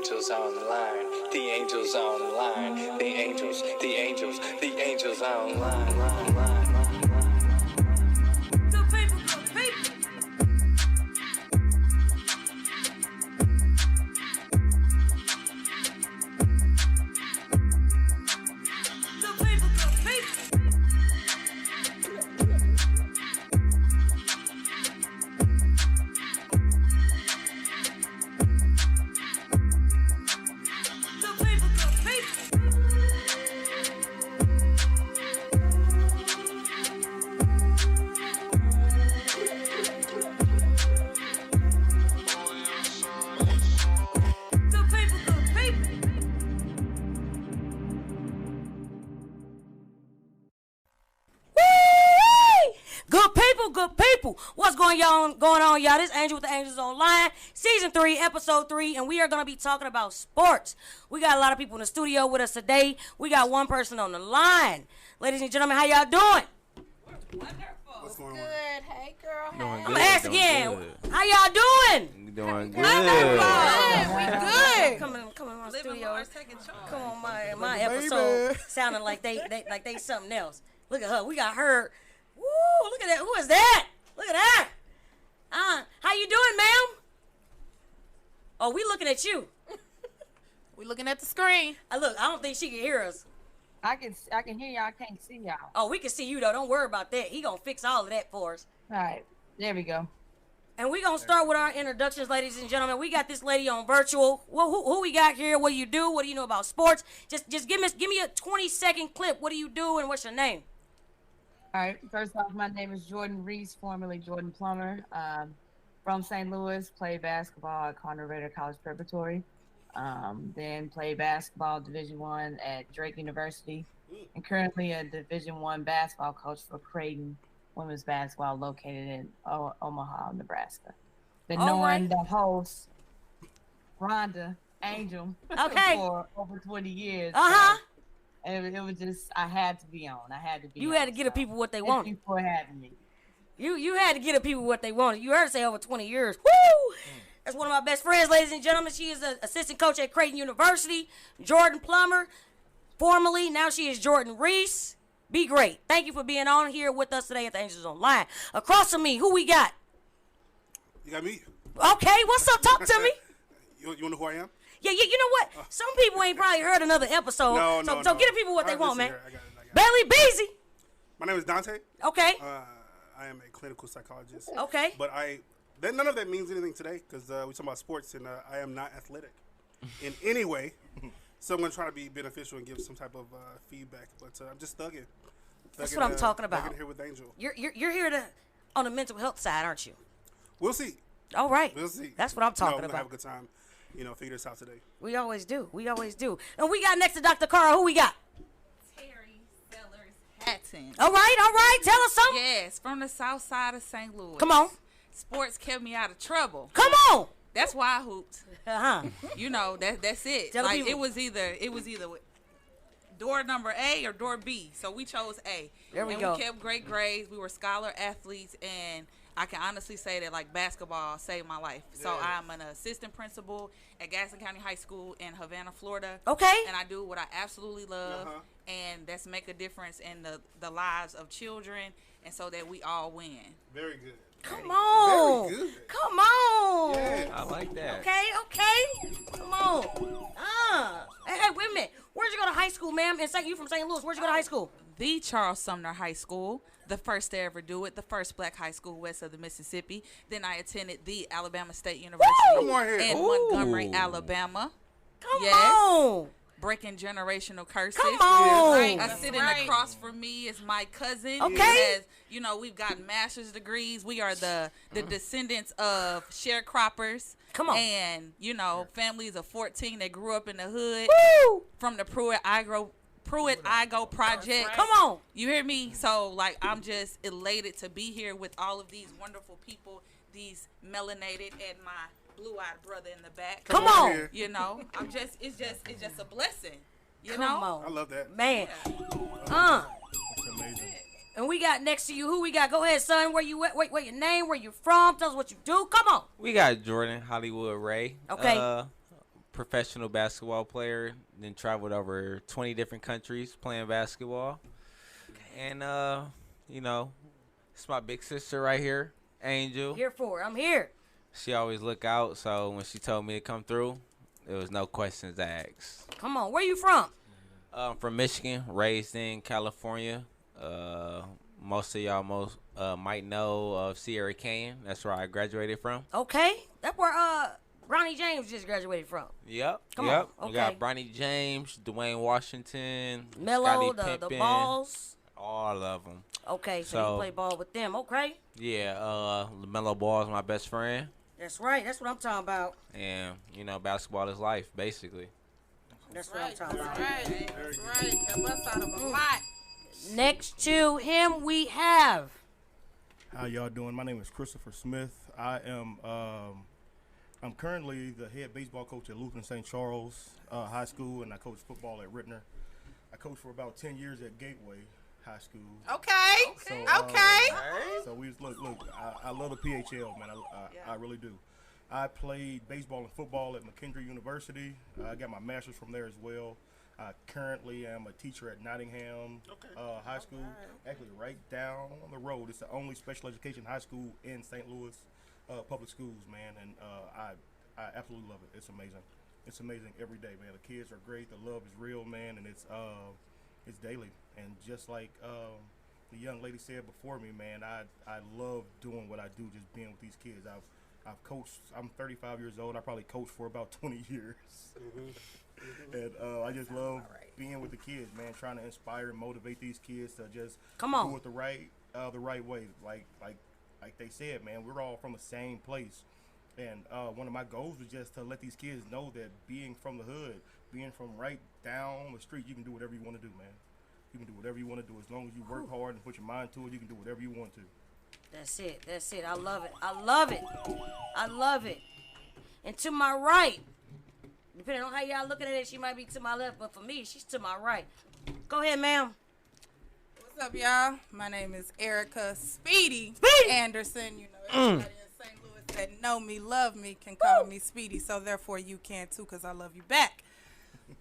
angels on the line. The angels on the line. The angels, the angels, the angels on the line. Good people, good people. Good people, good people. Good people, good people. Good people, good people. Woo! Good people, good people. What's going on, y'all? This Angel with the Angels Online, Season 3, Episode 3, and we are going to be talking about sports. We got a lot of people in the studio with us today. We got one person on the line. Ladies and gentlemen, how y'all doing? What's going on? Good. Hey, girl. Doing Hey. I'm good. going to ask Doing again. good. How y'all doing? Doing good. We good. Come in my Living studio. large, taking charge. Come on, my episode sounding like they something else. Look at her. We got her. Woo! Look at that. Who is that? Look at that. How you doing, ma'am? Oh, we looking at you. We looking at the screen. Look, I don't think she can hear us. I can hear y'all. I can't see y'all. Oh, we can see you though. Don't worry about that. He gonna fix all of that for us. All right, there we go. And we gonna start with our introductions, ladies and gentlemen. We got this lady on virtual. Well, who we got here? What do you do? What do you know about sports? Just give me a 20-second clip. What do you do and what's your name? All right, first off, my name is Jordan Reese, formerly Jordan Plummer, from St. Louis. Played basketball at Conner Ritter College Preparatory. Then played basketball Division I at Drake University, and currently a Division I basketball coach for Creighton women's basketball, located in Omaha, Nebraska. Been All knowing right. the host, Rhonda Angel, Okay. for over 20 years. Uh-huh. And it was just, I had to be on. I had to be You on, had to get the so people what they thank wanted. you for having me. You had to get the people what they wanted. You heard her say over 20 years. Woo! That's one of my best friends, ladies and gentlemen. She is an assistant coach at Creighton University. Jordan Plummer, formerly. Now she is Jordan Reese. Be great. Thank you for being on here with us today at the Angels Online. Across from me, who we got? You got me? Okay, what's up? Talk to me. You know who I am? Yeah, you know what? Some people ain't probably heard another episode. No. So get the people what they want, man. I got it. Bailey Beasy. My name is Dante. Okay. I am a clinical psychologist. Okay. But none of that means anything today because we're talking about sports, and I am not athletic in any way. So I'm going to try to be beneficial and give some type of feedback. But I'm just thugging. That's what I'm talking about. Thugging here with Angel. You're here on the mental health side, aren't you? We'll see. All right. We'll see. That's what I'm talking We're gonna about. have a good time. Figure this out today. We always do. And we got next to Dr. Carl. Who we got? Terry Sellers Hatton. All right. Tell us something. Yes, from the south side of St. Louis. Come on. Sports kept me out of trouble. Come on. That's why I hooped. Uh-huh. That's it. Tell the Like people. it was either door number A or door B. So we chose A. There we and go. We kept great grades. We were scholar athletes, and I can honestly say that like basketball saved my life. So Yeah. I'm an assistant principal at Gaston County High School in Havana, Florida. Okay. And I do what I absolutely love, Uh-huh. and that's make a difference in the lives of children, and so that we all win. Very good. Come on. Very good. Come on. Yeah. I like that. Okay. Come on. Hey, wait a minute. Where'd you go to high school, ma'am? You from St. Louis. Where'd you go to high school? The Charles Sumner High School, the first to ever do it, the first black high school west of the Mississippi. Then I attended the Alabama State University Come on here. in Ooh. Montgomery, Alabama. Come Yes. on. Breaking generational curses. Come on. Right. Sitting across from me is my cousin. Okay. Who has, we've got master's degrees. We are the descendants of sharecroppers. Come on. And, families of 14 that grew up in the hood Woo. from the Pruitt Igo project. Come on. You hear me? So, I'm just elated to be here with all of these wonderful people, these melanated and my blue-eyed brother in the back. Come on on. here. It's just a blessing. You Come know? I on. love that. Man. Yeah. That's amazing. And we got next to you, who we got? Go ahead, son. Where you at? Wait, your name, where you from? Tell us what you do. Come on. We got Jordan Hollywood Ray. Okay. professional basketball player. Then traveled over 20 different countries playing basketball. And you know, it's my big sister right here, Angel. Here for it. I'm here. She always look out. So when she told me to come through, there was no questions asked. Come on. Where you from? I'm from Michigan, raised in California. Most of y'all might know of Sierra Canyon. That's where I graduated from. Okay. That's where Bronny James just graduated from. Yep. Come yep. on, We got okay. Bronny James, Dwayne Washington, Melo, Scottie the Pippen, balls. all of them. Okay, so So- you play ball with them. Okay. Yeah. LaMelo Ball is my best friend, That's right. That's what I'm talking about. and you know, basketball is life, basically. That's what I'm Right, talking that's about. right. That's right. That bust out of a lot. Next to him, we have. How y'all doing? My name is Christopher Smith. I am I'm currently the head baseball coach at Lutheran St. Charles High School, and I coach football at Rittner. I coached for about 10 years at Gateway High School. Okay. So, Okay. So we look. I love the PHL, man. I really do. I played baseball and football at McKendree University. I got my master's from there as well. I currently am a teacher at Nottingham High School, actually right down the road. It's the only special education high school in St. Louis public schools, man, and I absolutely love it. It's amazing. It's amazing every day, man. The kids are great. The love is real, man, and it's daily. And just like the young lady said before me, man, I love doing what I do, just being with these kids. I've coached. I'm 35 years old. I probably coached for about 20 years. And I just love being with the kids, man. Trying to inspire and motivate these kids to just Come on. do it the right way. Like they said, man, we're all from the same place. And one of my goals was just to let these kids know that being from the hood, being from right down the street, you can do whatever you want to do, man. You can do whatever you want to do as long as you work hard and put your mind to it. You can do whatever you want to. That's it. That's it. I love it. I love it. I love it. And to my right, depending on how y'all looking at it, she might be to my left, but for me, she's to my right. Go ahead, ma'am. What's up, y'all? My name is Erica Speedy Anderson. You know, everybody in St. Louis that know me, love me, can call me Speedy. So therefore, you can too, because I love you back.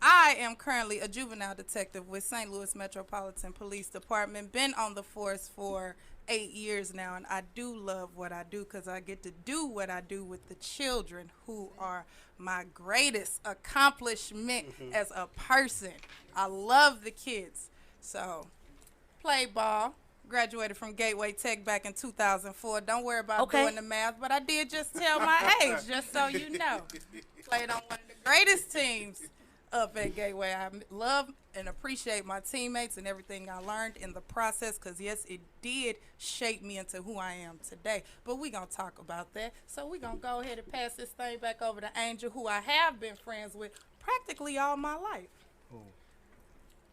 I am currently a juvenile detective with St. Louis Metropolitan Police Department. Been on the force for 8 years now, and I do love what I do because I get to do what I do with the children, who are my greatest accomplishment as a person. I love the kids. So, played ball, graduated from Gateway Tech back in 2004. Don't worry about doing the math, but I did just tell my age, just so you know. Played on one of the greatest teams up at Gateway. I love and appreciate my teammates and everything I learned in the process, because yes, it did shape me into who I am today. But we're going to talk about that. So we're going to go ahead and pass this thing back over to Angel, who I have been friends with practically all my life.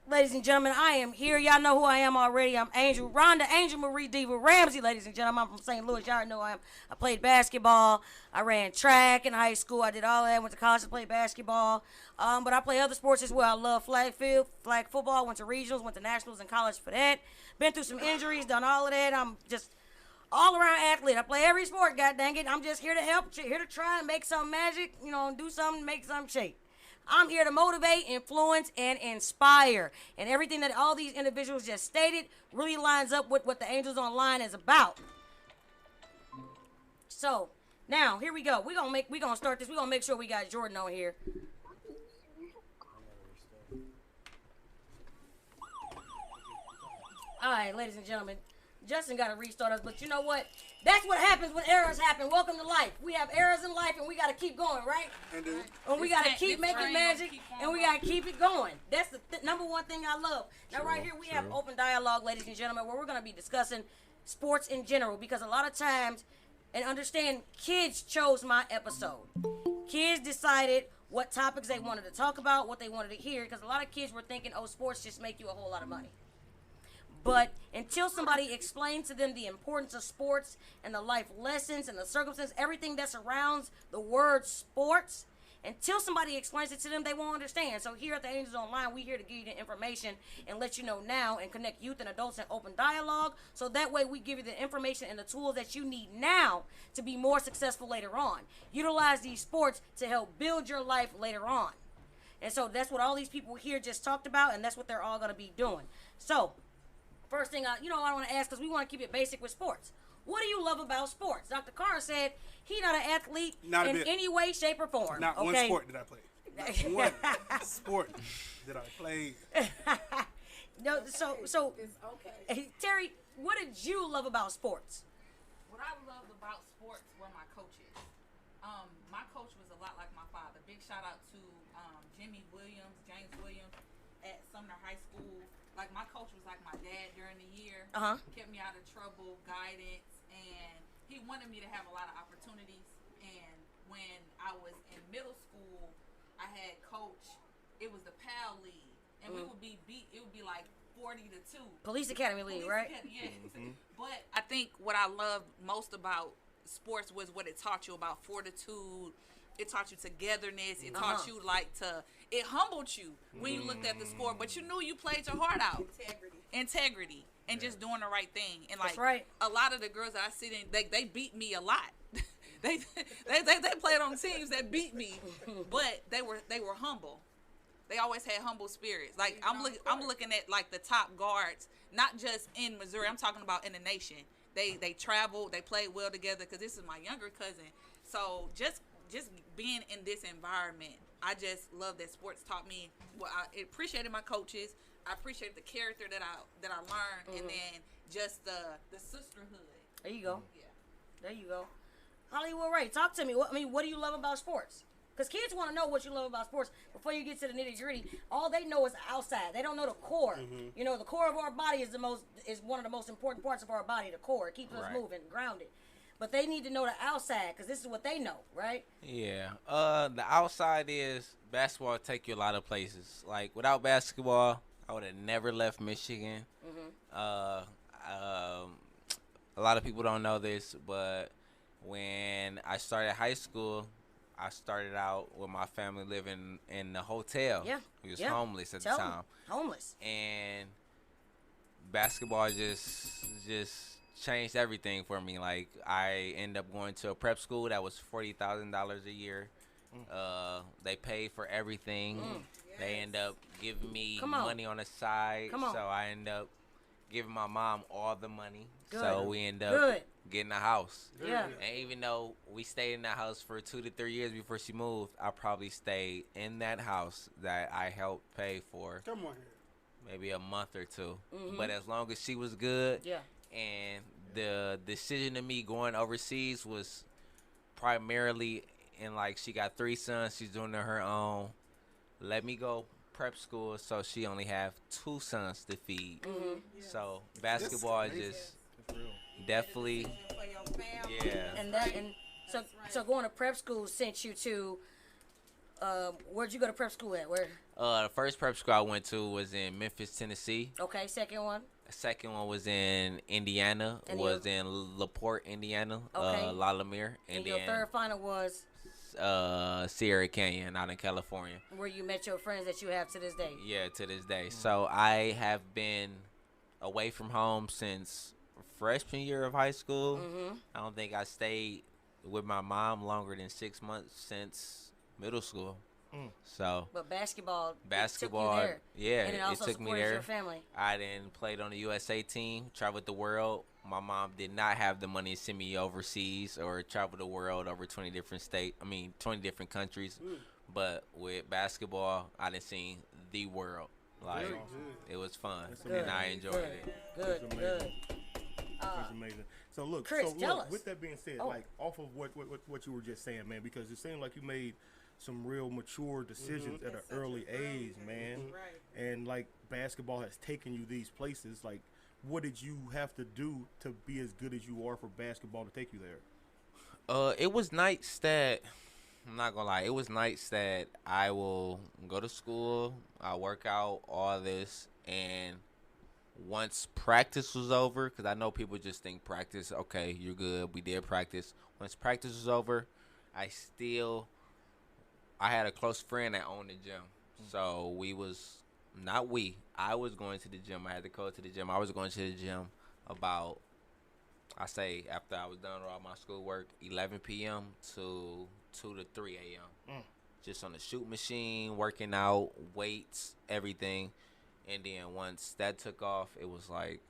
Ladies and gentlemen, I am here. Y'all know who I am already. I'm Angel Rhonda, Angel Marie Diva Ramsey, ladies and gentlemen. I'm from St. Louis. Y'all know I am. I played basketball. I ran track in high school. I did all that. Went to college to play basketball. But I play other sports as well. I love flag football. Went to regionals, went to nationals in college for that. Been through some injuries, done all of that. I'm just all-around athlete. I play every sport, god dang it. I'm just here to help, here to try and make some magic, do something, make something shake. I'm here to motivate, influence, and inspire. And everything that all these individuals just stated really lines up with what the Angels Online is about. So, now, here we go. We're gonna start this. We're gonna make sure we got Jordan on here. All right, ladies and gentlemen. Justin got to restart us, but you know what? That's what happens when errors happen. Welcome to life. We have errors in life, and we got to keep going, right? And we got to keep making magic, and we got to keep it going. That's the number one thing I love. Now, right here, we have open dialogue, ladies and gentlemen, where we're going to be discussing sports in general, because a lot of times, and understand, kids chose my episode. Kids decided what topics they wanted to talk about, what they wanted to hear, because a lot of kids were thinking, oh, sports just make you a whole lot of money. But until somebody explains to them the importance of sports and the life lessons and the circumstances, everything that surrounds the word sports, Until somebody explains it to them, they won't understand. So here at the Angels Online, we're here to give you the information and let you know now and connect youth and adults in open dialogue. So that way we give you the information and the tools that you need now to be more successful later on. Utilize these sports to help build your life later on. And so that's what all these people here just talked about, and that's what they're all going to be doing. So first thing I want to ask, because we want to keep it basic with sports. What do you love about sports? Dr. Carr said he's not an athlete in any way, shape, or form. Not one sport did I play. Not one sport did I play. No, so Terry, what did you love about sports? What I loved about sports were my coaches. My coach was a lot like my father. Big shout out to James Williams at Sumner High School. Like, my coach was like my dad during the year. Kept me out of trouble, guidance, and he wanted me to have a lot of opportunities. And when I was in middle school, I had coach. It was the PAL League, and we would be beat. It would be like 40-2. Police Academy League, right? Yes. But I think what I loved most about sports was what it taught you about fortitude. It taught you togetherness. It taught you it humbled you when you looked at the score, but you knew you played your heart out. Integrity. And just doing the right thing. And That's right. A lot of the girls that I sit in, they beat me a lot. they played on teams that beat me, but they were humble. They always had humble spirits. Like, I'm looking at like the top guards, not just in Missouri. I'm talking about in the nation. They traveled. They played well together because this is my younger cousin. So just being in this environment, I just love that sports taught me. Well, I appreciated my coaches. I appreciated the character that I learned, and then just the sisterhood. There you go. Yeah. There you go. Hollywood Ray, talk to me. What do you love about sports? Because kids want to know what you love about sports before you get to the nitty gritty. All they know is the outside. They don't know the core. You know, the core of our body is one of the most important parts of our body. The core, it keeps us moving, grounded. But they need to know the outside because this is what they know, right? Yeah. The outside is basketball take you a lot of places. Like, without basketball, I would have never left Michigan. A lot of people don't know this, but when I started high school, I started out with my family living in the hotel. Yeah. We was homeless at the time. Homeless. And basketball just changed everything for me. Like, I ended up going to a prep school that was $40,000 a year. They paid for everything. They end up giving me money on the side. So I end up giving my mom all the money. So we end up getting a house. Yeah. And even though we stayed in that house for 2 to 3 years before she moved, I probably stayed in that house that I helped pay for maybe a month or two. But as long as she was good, and the decision of me going overseas was primarily in, like, she got 3 sons, she's doing it her own. Let me go prep school so she only have 2 sons to feed. So basketball is just definitely And so going to prep school sent you to where'd you go to prep school at? Where? The first prep school I went to was in Memphis, Tennessee. Okay, second one. The second one was in Indiana. Was in LaPorte, Indiana. Okay. La Lumiere. And your third final was Sierra Canyon out in California. Where you met your friends that you have to this day. Yeah, to this day. So I have been away from home since freshman year of high school. I don't think I stayed with my mom longer than 6 months since middle school. So, but basketball took you there. Yeah, and it also took me supported there. Your family. I then played on the USA team, traveled the world. My mom did not have the money to send me overseas or travel the world over 20 different countries. But with basketball, I done seen the world. Like, it was fun, and I enjoyed it. Good. That's amazing. So look, Chris, tell us. With that being said, like, off of what you were just saying, man, because it seemed like you made some real mature decisions at an early age, man. And like, basketball has taken you these places. Like, what did you have to do to be as good as you are for basketball to take you there? It was nights that, I'm not gonna lie, it was nights that I will go to school, I work out, all this, and once practice was over, because I know people just think practice, okay, you're good, we did practice. Once practice was over, I still I had a close friend that owned the gym. So I was going to the gym. I had to go to the gym. I was going to the gym about, I say, after I was done with all my schoolwork, 11 p.m. to 2 to 3 a.m. Just on the shoot machine, working out, weights, everything. And then once that took off, it was like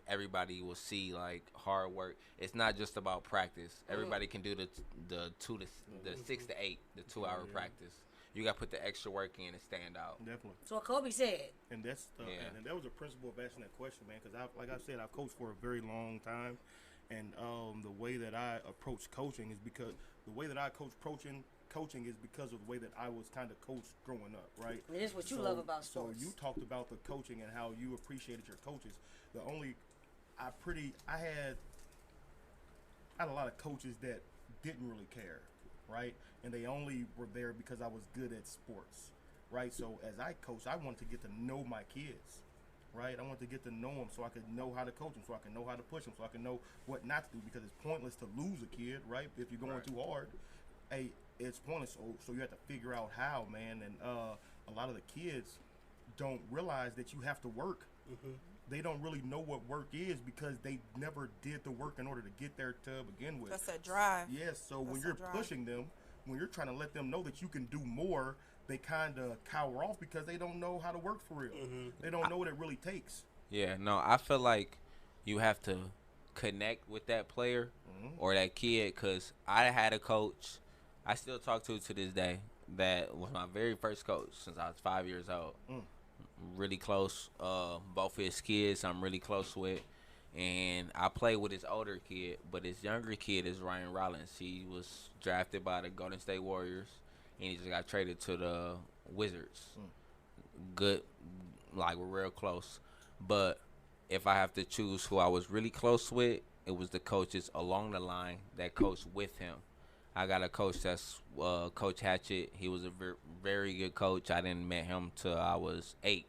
everybody will see like hard work. It's not just about practice. Everybody can do the 6 to 8, the 2-hour practice. You got to put the extra work in and stand out. Definitely. That's what Kobe said. And that's and that was the principle of asking that question, man. Because like I said, I've coached for a very long time, and the way that I approach coaching is because the way that I coaching is because of the way that I was kind of coached growing up, right? It is what you love about sports. So you talked about the coaching and how you appreciated your coaches. I had a lot of coaches that didn't really care, right? And they only were there because I was good at sports, right? So as I coached, I wanted to get to know my kids, right? I wanted to get to know them so I could know how to coach them, so I could know how to push them, so I could know what not to do, because it's pointless to lose a kid, right? If you're going too hard, it's pointless. So you have to figure out how, man. And a lot of the kids don't realize that you have to work. They don't really know what work is because they never did the work in order to get there to begin with. That's that drive. Yes, so when you're pushing them, when you're trying to let them know that you can do more, they kind of cower off because they don't know how to work for real. They don't know what it really takes. Yeah, no, I feel like you have to connect with that player or that kid, because I had a coach I still talk to this day that was my very first coach since I was 5 years old. Really close. Both his kids I'm really close with. And I play with his older kid, but his younger kid is Ryan Rollins. He was drafted by the Golden State Warriors, and he just got traded to the Wizards. Good, like we're real close. But if I have to choose who I was really close with, it was the coaches along the line that coached with him. I got a coach that's Coach Hatchett. He was a very good coach. I didn't met him till I was 8.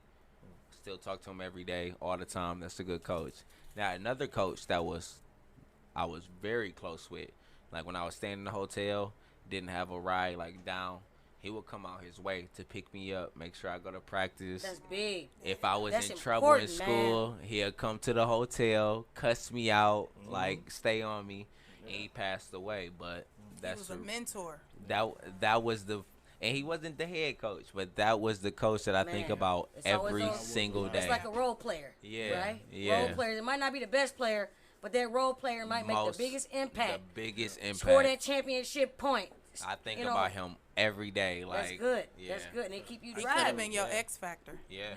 Still talk to him every day, all the time. That's a good coach. Now, another coach that I was very close with, like when I was staying in the hotel, didn't have a ride like down, he would come out his way to pick me up, make sure I go to practice. That's big. If I was in trouble in school, man, he'd come to the hotel, cuss me out, like stay on me, and he passed away. But that's he was a mentor. That was the. And he wasn't the head coach, but that was the coach that I think about every single day. It's like a role player. Yeah. Right? Yeah. Role players. It might not be the best player, but that role player might make the biggest impact. The biggest impact. Score that championship point. I think about him every day. Like, that's good. Yeah. That's good. And they keep you driving. He could have been your X factor. Yeah.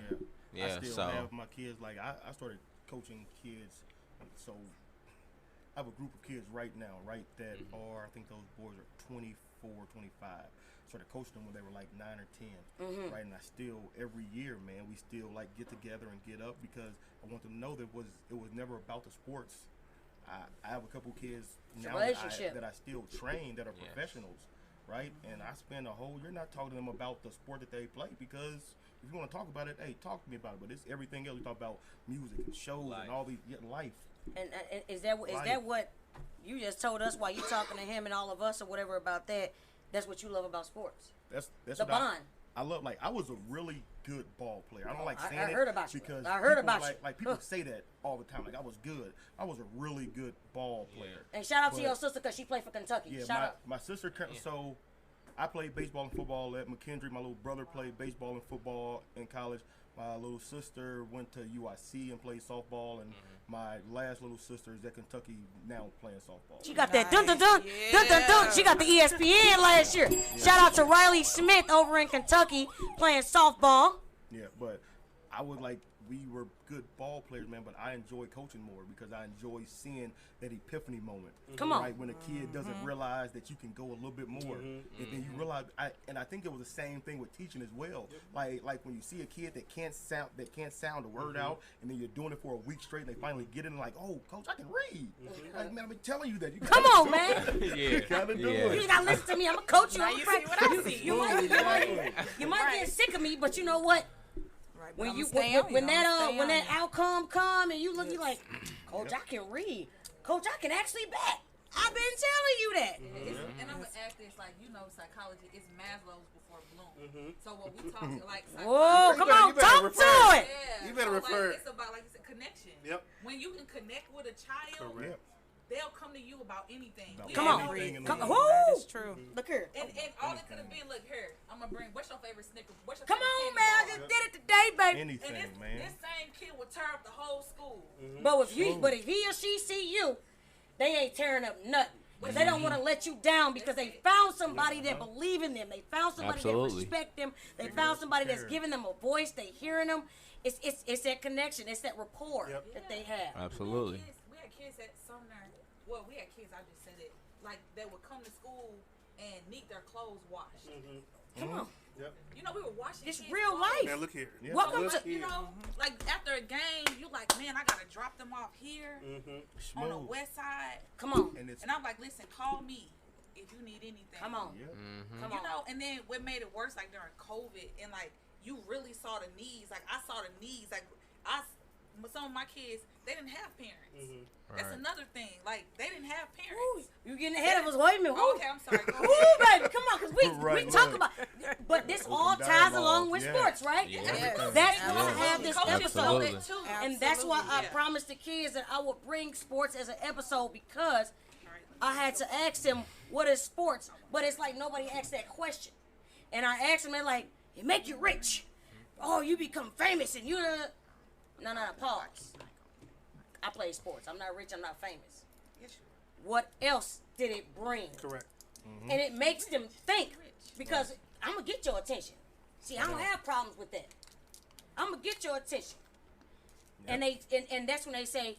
I still have my kids. Like, I started coaching kids. So I have a group of kids right now, right, that are, I think those boys are 24, 25. Started coaching them when they were like 9 or 10, right? And I still, every year, man, we still like get together and get up because I want them to know that it was never about the sports. I have a couple kids now that I still train that are professionals, right? And I spend a whole year not talking to them about the sport that they play, because if you want to talk about it, hey, talk to me about it. But it's everything else. We talk about music and shows and all these life. And is that what you just told us while you talking to him and all of us or whatever about that? That's what you love about sports. That's the bond. I love. Like, I was a really good ball player. I don't like saying I heard about because I heard about you. Like people say that all the time. Like, I was good. I was a really good ball player. And shout out to your sister because she played for Kentucky. Yeah, shout out. My sister. So I played baseball and football at McKendree. My little brother played baseball and football in college. My little sister went to UIC and played softball, and my last little sister is at Kentucky now playing softball. She got that dun-dun-dun, dun-dun-dun. She got the ESPN last year. Shout out to Riley Smith over in Kentucky playing softball. Yeah, but I would like, we were good ball players, man, but I enjoy coaching more because I enjoy seeing that epiphany moment. Come on. Right, when a kid doesn't realize that you can go a little bit more. And then you realize, and I think it was the same thing with teaching as well. Like when you see a kid that can't sound a word out, and then you're doing it for a week straight, and they finally get it and like, oh, coach, I can read. Like, man, I've been telling you that. You Come on, man. You gotta do it. You gotta listen to me. I'm gonna coach you. Now you see what I see. You might get sick of me, but you know what? When that outcome come and you look, you like, Coach, I can read. Coach, I can actually bat. I've been telling you that. And I'm gonna ask this, like, you know, psychology is Maslow's before Bloom. So what we talk like Whoa, come on, talk to it. Yeah, You better refer. Like, it's about, like you said, connection. Yep. When you can connect with a child, Correct. they'll come to you about anything. About We Come had on. no- anything in the Come, world. whoo. That is true. Look here. And all it could have been, look here, I'm gonna bring. What's your favorite Snickers? What's your Come favorite on, candy man. I bar? just did it today, baby. Anything, And this, man. this same kid would tear up the whole school. But if he or she see you, they ain't tearing up nothing. But they don't want to let you down because they found somebody that believe in them. They found somebody Absolutely. that respect them. They found somebody that's giving them a voice. They hearing them. It's that connection. It's that rapport that they have. Absolutely. We had kids at Sumner. Well, we had kids. I just said it. Like they would come to school and need their clothes washed. Come on. Yep. You know, we were washing. It's kids' real clothes. life. Man, look here. Yeah. Welcome Look to You here. know, like after a game, you like, man, I gotta drop them off here on the Smooth. west side. Come on. And it's And I'm like, listen, call me if you need anything. Come on. yeah. Come You on. know, and then what made it worse, like during COVID, and like you really saw the needs. Like I saw the needs. Like some of my kids, they didn't have parents. That's Right. another thing. Like they didn't have Woo, parents. you getting ahead of us. Wait a minute. Woo. Okay, I'm sorry. Go Woo, ahead. baby, come on, because we Right, talk look. about, but this all Open ties dialogue, along with yeah. sports, right? Yeah. Yes. That's why I Absolutely. have this Coaches episode, know Absolutely. that too. and that's why I Absolutely. promised the kids that I would bring sports as an episode because I had to ask them what is sports, but it's like nobody asked that question, and I asked them, they're like, it make you rich, oh, you become famous, and you, no, pause. I play sports. I'm not rich. I'm not famous. What else did it bring? Correct. And it makes them think because I'm gonna get your attention. See, I don't have problems with that. I'm gonna get your attention, and and that's when they say,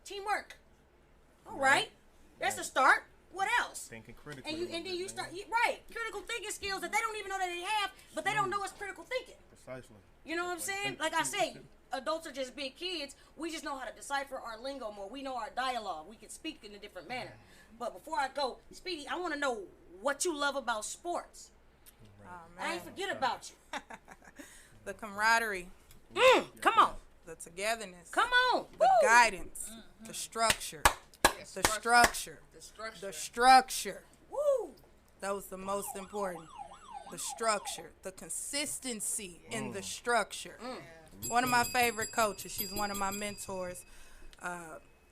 teamwork. All right, that's a start. What else? Thinking critically. And a little then bit, you man. start right critical thinking skills that they don't even know that they have, but they don't know it's critical thinking. Precisely. You know what I'm saying? Like I say, adults are just big kids. We just know how to decipher our lingo more. We know our dialogue. We can speak in a different manner. But before I go, Speedy, I want to know what you love about sports. Oh, I man. ain't forget about you. The camaraderie, Come on. the togetherness, Come on. the Woo. guidance, the structure, the structure, The structure. the structure. Woo. That was the most important. The structure, the consistency in the structure. One of my favorite coaches. She's one of my mentors.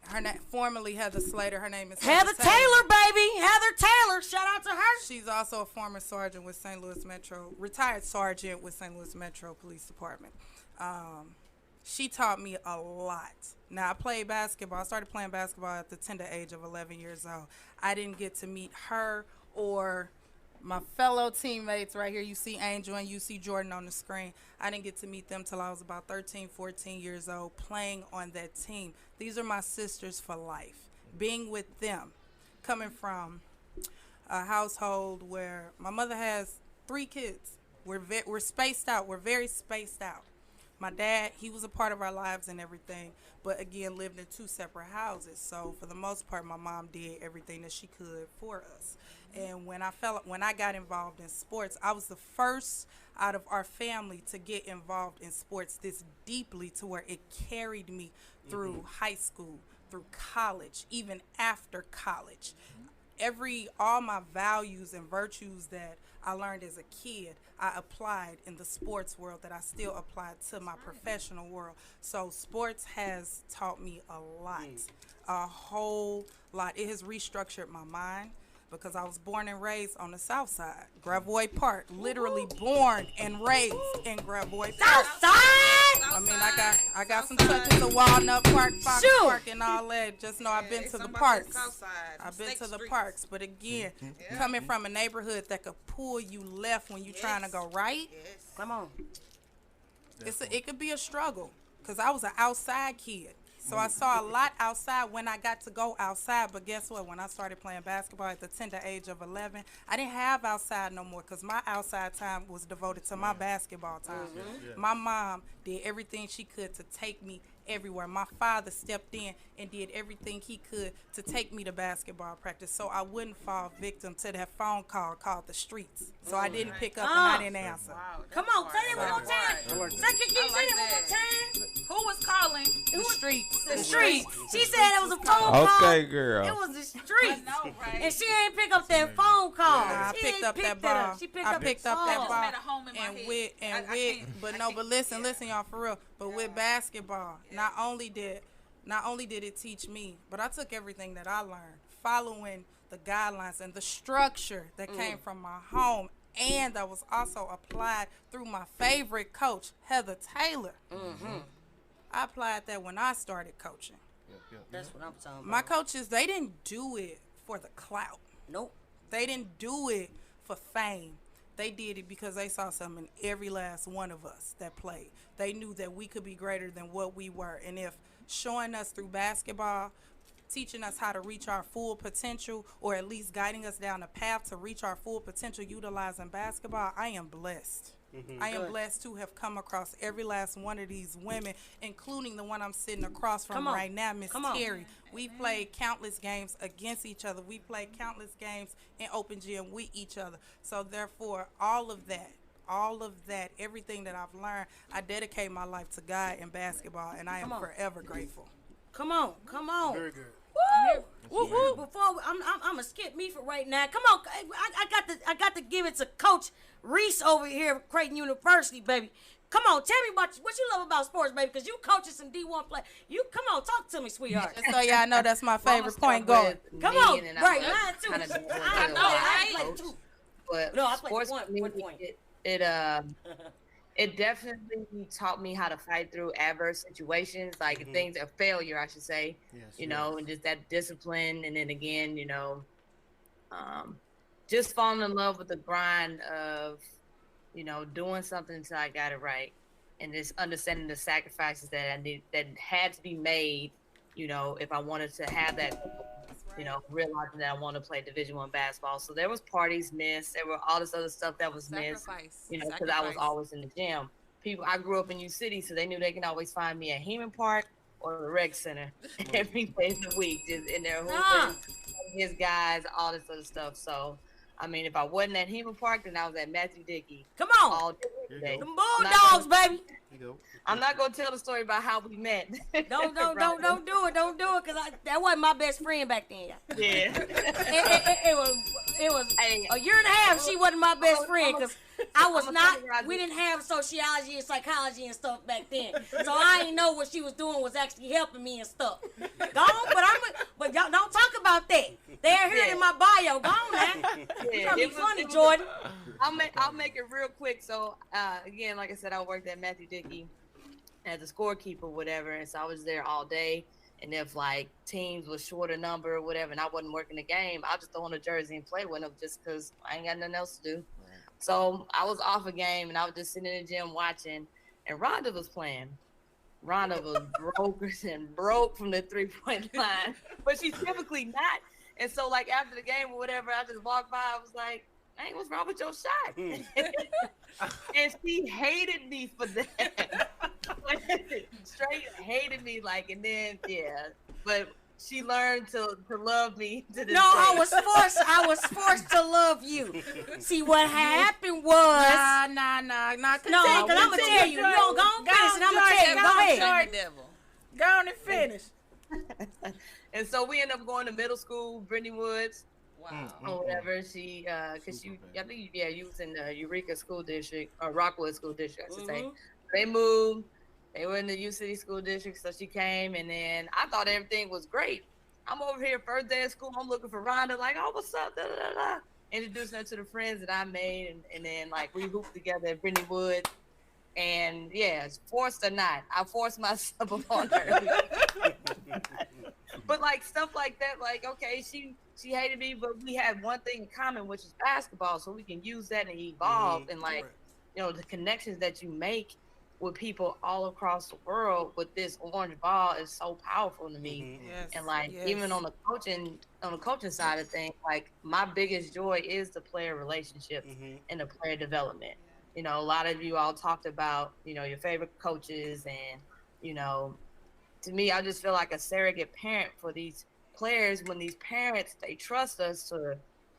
Her name, formerly Heather Slater. Her name is Heather Taylor, baby. Heather Taylor. Shout out to her. She's also a former sergeant with St. Louis Metro, retired sergeant with St. Louis Metro Police Department. She taught me a lot. Now, I played basketball. I started playing basketball at the tender age of 11 years old. I didn't get to meet her or my fellow teammates right here. You see Angel and you see Jordan on the screen. I didn't get to meet them till I was about 13, 14 years old playing on that team. These are my sisters for life. Being with them, coming from a household where my mother has 3 kids. We're spaced out. We're very spaced out. My dad, he was a part of our lives and everything, but again, lived in 2 separate houses. So for the most part, my mom did everything that she could for us. And when I got involved in sports, I was the first out of our family to get involved in sports this deeply to where it carried me through high school, through college, even after college. All my values and virtues that I learned as a kid, I applied in the sports world that I still apply to my professional world. So sports has taught me a lot, a whole lot. It has restructured my mind because I was born and raised on the south side, Gravois Park, literally born and raised in Gravois Park. Outside. I mean, I got some touches of Walnut Park, Fox Shoot. Park, and all that. Just know I've been to the parks. I've been to the parks, but again, coming from a neighborhood that could pull you left when you're trying to go right, Come on. it could be a struggle. Cause I was an outside kid, so I saw a lot outside when I got to go outside. But guess what? When I started playing basketball at the tender age of 11, I didn't have outside no more. Cause my outside time was devoted to my basketball time. My mom did everything she could to take me everywhere. My father stepped in and did everything he could to take me to basketball practice so I wouldn't fall victim to that phone call called the streets. So I didn't pick up and I didn't answer. Wow, Come on, say that one more time. Say that one more time. Who was calling? The streets. The streets. She said it was a phone call. Okay, girl. It was the streets. I know, right? And she ain't pick up that phone call. I She picked ain't up picked that it ball. She picked I up picked the up that phone. ball. I just made a home in my head. Listen, y'all, for real. But with basketball, not only did it teach me, but I took everything that I learned, following the guidelines and the structure that came from my home, and that was also applied through my favorite coach, Heather Taylor. I applied that when I started coaching. That's what I'm talking about. My coaches, they didn't do it for the clout. Nope. They didn't do it for fame. They did it because they saw something in every last one of us that played. They knew that we could be greater than what we were. And if showing us through basketball, teaching us how to reach our full potential, or at least guiding us down a path to reach our full potential utilizing basketball, I am blessed. I am blessed to have come across every last one of these women, including the one I'm sitting across from right now, Miss Terry. We played countless games against each other. We played countless games in open gym with each other. So therefore, all of that, everything that I've learned, I dedicate my life to God and basketball, and I am forever grateful. Come on. Very good. Woo! Before I'm gonna skip me for right now. Come on, I got to give it to Coach Reese over here at Creighton University, baby. Come on, tell me about what you love about sports, baby, because you coaching some D1 play. You come on, talk to me, sweetheart. Just so y'all know, that's my favorite point guard. Come on, and right, I'm mine too. I know, I play too. But No, I played sports one for me, point. it definitely taught me how to fight through adverse situations, like things of failure, I should say. You know, and just that discipline, and then again, you know, just falling in love with the grind of, you know, doing something until I got it right, and just understanding the sacrifices that had to be made, you know, if I wanted to have that. You know, realizing that I want to play Division I basketball. So there was parties missed. There were all this other stuff that was missed. You know, because I was always in the gym. I grew up in U City, so they knew they can always find me at Heman Park or the Rec Center every day of the week, just in there hooping, his guys, all this other stuff. So, I mean, if I wasn't at Heman Park, then I was at Matthew Dickey. Come on, all day. Them Bulldogs, baby. I'm not gonna tell the story about how we met. Don't do it, cause that wasn't my best friend back then. Yeah. it was a year and a half. She wasn't my best friend, cause I was not. We didn't have sociology and psychology and stuff back then, so I didn't know what she was doing was actually helping me and stuff. But y'all don't talk about that. They're here in my bio. Go on now. It's gonna be funny, Jordan. I'll make it real quick. So again, like I said, I worked at Matthew Dickey as a scorekeeper, whatever, and so I was there all day. And if like teams was short a number or whatever, and I wasn't working the game, I'll just throw on a jersey and play with them just because I ain't got nothing else to do. Right. So I was off a game and I was just sitting in the gym watching, and Rhonda was playing. Rhonda was broke from the 3-point line, but she's typically not. And so like after the game or whatever, I just walked by. I was like, "Hey, what's wrong with your shot?" And she hated me for that. Straight hated me, like, and then but she learned to love me to this day. I was forced to love you. See, what happened was Nah. Because I'm gonna tell you. You don't go on finish, and I'm gonna tell you. Go ahead. Go on and finish. And so we ended up going to middle school, Brittany Woods. Wow. Or whatever. She, because I think you was in the Eureka School District, or Rockwood School District, I should say. They moved. They were in the U City School District, so she came, and then I thought everything was great. I'm over here first day of school. I'm looking for Rhonda, like, "Oh, what's up?" Da, da, da, da. Introducing her to the friends that I made, and then like we hooped together at Brittany Woods. And forced or not, I forced myself upon her. But like stuff like that, like okay, she hated me, but we had one thing in common, which is basketball, so we can use that and evolve. And like, you know, the connections that you make with people all across the world with this orange ball is so powerful to me. And like even on the coaching side of things, like my biggest joy is the player relationships and the player development. You know, a lot of you all talked about, you know, your favorite coaches and, you know, to me, I just feel like a surrogate parent for these players when these parents, they trust us to,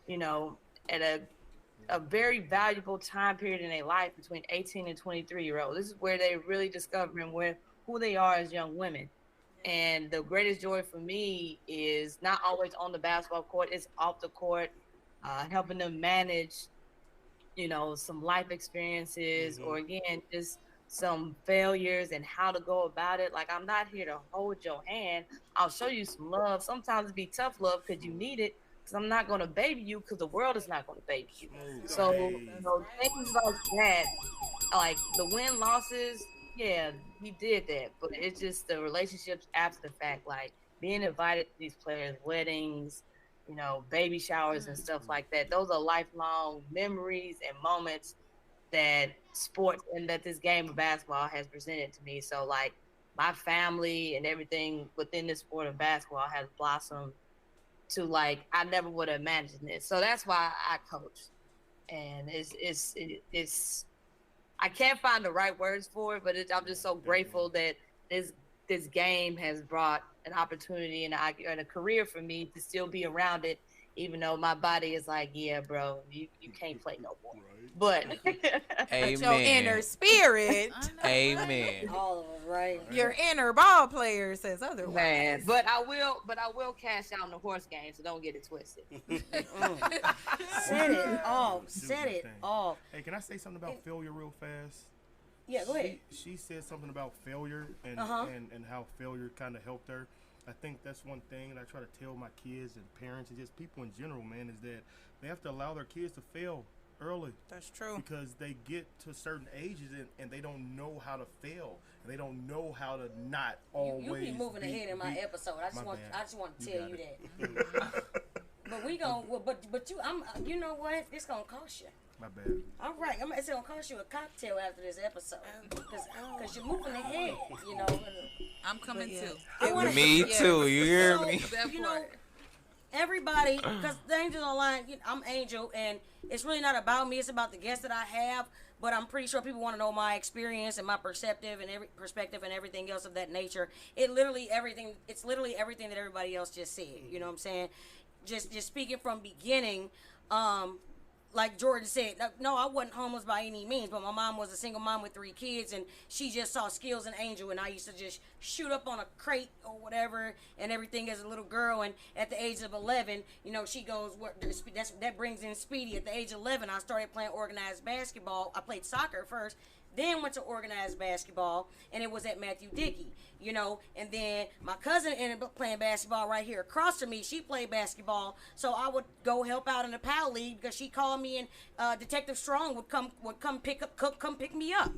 you know, at a very valuable time period in their life between 18 and 23-year-old. This is where they're really discovering who they are as young women. And the greatest joy for me is not always on the basketball court, it's off the court, helping them manage, you know, some life experiences or again, just some failures and how to go about it. Like, I'm not here to hold your hand. I'll show you some love. Sometimes it be tough love because you need it. Because I'm not going to baby you because the world is not going to baby you. So, you know, things like that, like the win-losses, yeah, he did that. But it's just the relationships after the fact, like being invited to these players' weddings, you know, baby showers and stuff like that. Those are lifelong memories and moments that sports and that this game of basketball has presented to me. So, like, my family and everything within the sport of basketball has blossomed to, like, I never would have imagined this. So that's why I coach. And it's I can't find the right words for it, but I'm just so grateful that this game has brought an opportunity and a career for me to still be around it, even though my body is like, yeah, bro, you can't play no more. But Amen. Your inner spirit. Amen. All of us, right? Your inner ball player says otherwise. Man, but I will cash out on the horse game, so don't get it twisted. Set it off. Set it off. Hey, can I say something about failure real fast? Yeah, go ahead. She said something about failure and how failure kind of helped her. I think that's one thing, and I try to tell my kids and parents and just people in general, man, is that they have to allow their kids to fail early. That's true. Because they get to certain ages and they don't know how to fail. And they don't know how to not always. You be moving ahead in my episode. I just want to tell you that. But we gonna. But you. You know what? It's gonna cost you. My bad. All right. It's gonna cost you a cocktail after this episode because you're moving ahead. You know. I'm coming too. Me too. You hear me? You know, everybody, because the Angels Online, I'm Angel, and it's really not about me. It's about the guests that I have. But I'm pretty sure people want to know my experience and my perspective and everything else of that nature. It's literally everything that everybody else just said. You know what I'm saying? Just speaking from beginning, like Jordan said, no, I wasn't homeless by any means, but my mom was a single mom with 3 kids, and she just saw skills in Angel, and I used to just shoot up on a crate or whatever and everything as a little girl. And at the age of 11, she goes, that brings in Speedy. At the age of 11, I started playing organized basketball. I played soccer first, then went to organized basketball, and it was at Matthew Dickey, and then my cousin ended up playing basketball right here across from me. She played basketball, so I would go help out in the PAL League because she called me, and Detective Strong would come pick me up.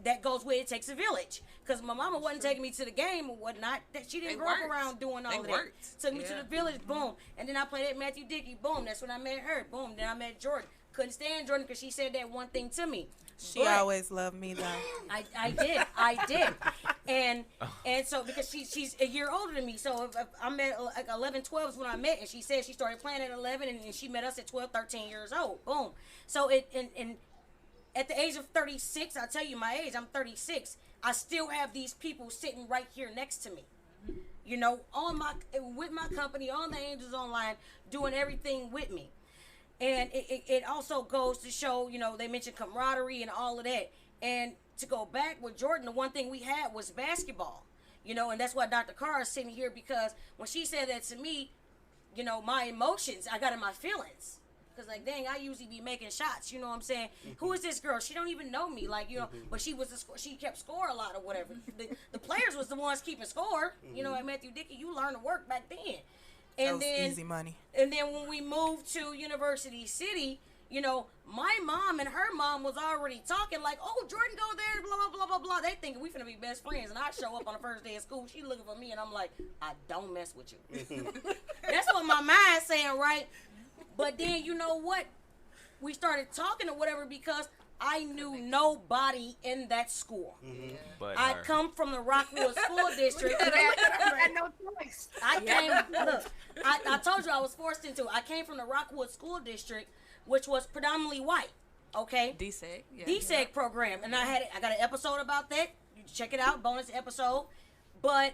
That goes where it takes a village, because my mama wasn't taking me to the game or whatnot. That she didn't grow up around doing all of that. Took me to the village, boom, and then I played at Matthew Dickey, boom. That's when I met her, boom. Then I met Jordan. Couldn't stand Jordan because she said that one thing to me. She always loved me though. I did. And so because she's a year older than me, so if I met like 11, 12 is when I met, and she said she started playing at 11 and she met us at 12, 13 years old. Boom. So and at the age of 36, I'll tell you my age, I'm 36. I still have these people sitting right here next to me. With my company, on the Angels Online, doing everything with me. And it also goes to show, they mentioned camaraderie and all of that. And to go back with Jordan, the one thing we had was basketball, and that's why Dr. Carr is sitting here, because when she said that to me, my emotions, I got in my feelings. Because, like, dang, I usually be making shots, you know what I'm saying? Who is this girl? She don't even know me, but she kept score a lot or whatever. The players was the ones keeping score, at Matthew Dickey. You learn to work back then. And that was easy money. And then when we moved to University City, my mom and her mom was already talking like, oh, Jordan go there, blah, blah, blah, blah, blah. They think we finna be best friends. And I show up on the first day of school. She looking for me, and I'm like, I don't mess with you. That's what my mind's saying, right? But then, you know what? We started talking or whatever because I knew nobody in that school. But I come from the Rockwood School District. I had no choice. I told you I was forced into it. I came from the Rockwood School District, which was predominantly white. Okay? DSEG. Yeah. DSEG program. And I got an episode about that. You check it out. Bonus episode. But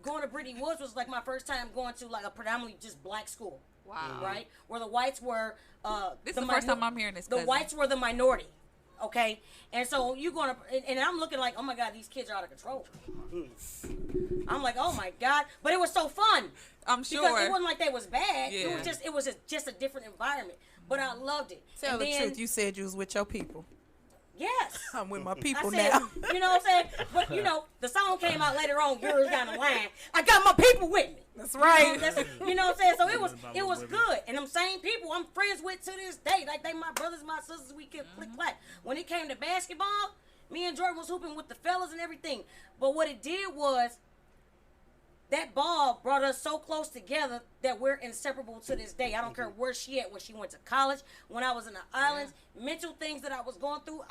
going to Brittany Woods was like my first time going to like a predominantly just black school. Wow. Right? Where the whites were this is the first time I'm hearing this. The whites were the minority. Okay? And so you going to, and I'm looking like, oh my God, these kids are out of control. I'm like, oh my God. But it was so fun. I'm sure. Because it wasn't like they was bad. Yeah. It was just a different environment. But I loved it. Tell the truth. You said you was with your people. Yes. I'm with my people I said, now. You know what I'm saying? But, you know, the song came out later on, years down the line. I got my people with me. That's right. You know what I'm saying? So it was good. And them same people I'm friends with to this day. Like, they my brothers, my sisters, we can click clack. When it came to basketball, me and Jordan was hooping with the fellas and everything. But what it did was, that ball brought us so close together that we're inseparable to this day. I don't care where she at, when she went to college, when I was in the islands, mental things that I was going through.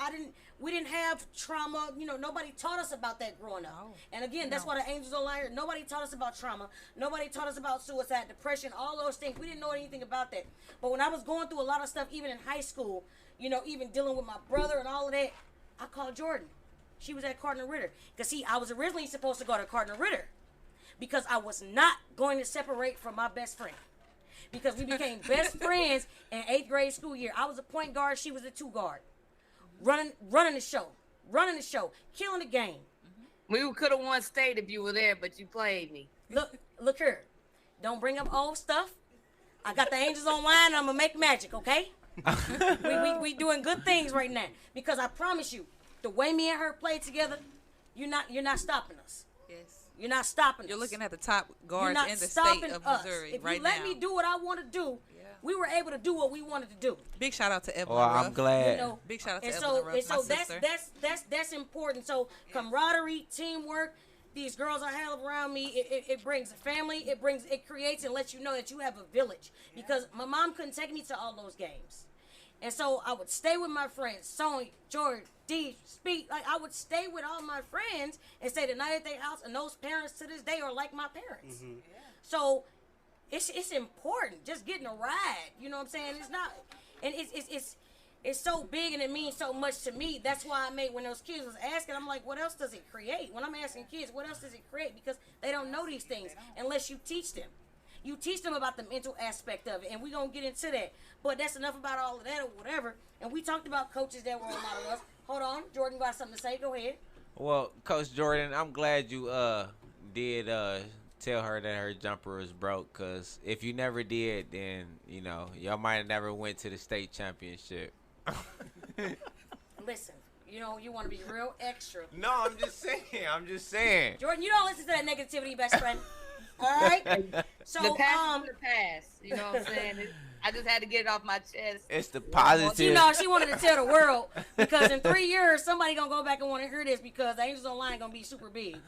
We didn't have trauma. You know, nobody taught us about that growing up. No. And again, that's why the Angels Online here. Nobody taught us about trauma. Nobody taught us about suicide, depression, all those things. We didn't know anything about that. But when I was going through a lot of stuff, even in high school, you know, even dealing with my brother and all of that, I called Jordan. She was at Cardinal Ritter. Because, see, I was originally supposed to go to Cardinal Ritter, because I was not going to separate from my best friend. Because we became best friends in 8th grade school year. I was a point guard, she was a 2 guard. Running the show, killing the game. We could have won state if you were there, but you played me. Look here. Don't bring up old stuff. I got the Angels Online, I'm going to make magic, okay? we doing good things right now. Because I promise you, the way me and her played together, you're not stopping us. Yes. You're not stopping us. You're looking at the top guards in the state of Missouri if right you let now. me do what I want to do, we were able to do what we wanted to do. Big shout out to Evelyn Well, Ruff. I'm glad. You know, Big shout out to and Evelyn Ruff, and so my sister. that's important. So camaraderie, teamwork. These girls I have around me, it brings a family. It creates and lets you know that you have a village. Because my mom couldn't take me to all those games. And so I would stay with my friends, Sonya, George, D, Speed. Like, I would stay with all my friends and stay the night at their house. And those parents to this day are like my parents. Mm-hmm. Yeah. So it's important. Just getting a ride. You know what I'm saying? It's not, and it's so big and it means so much to me. That's why I made, when those kids was asking, I'm like, what else does it create? When I'm asking kids, what else does it create? Because they don't know these things unless you teach them. You teach them about the mental aspect of it, and we're going to get into that. But that's enough about all of that or whatever. And we talked about coaches that were a lot of us. Hold on. Jordan got something to say. Go ahead. Well, Coach Jordan, I'm glad you did tell her that her jumper was broke, because if you never did, then, you know, y'all might have never went to the state championship. Listen, you know, you want to be real extra. No, I'm just saying. Jordan, you don't listen to that negativity, best friend. All right? So, the past is the past. You know what I'm saying? I just had to get it off my chest. It's the positive. You know, she wanted to tell the world, because in 3 years, somebody going to go back and want to hear this, because the Angels Online going to be super big.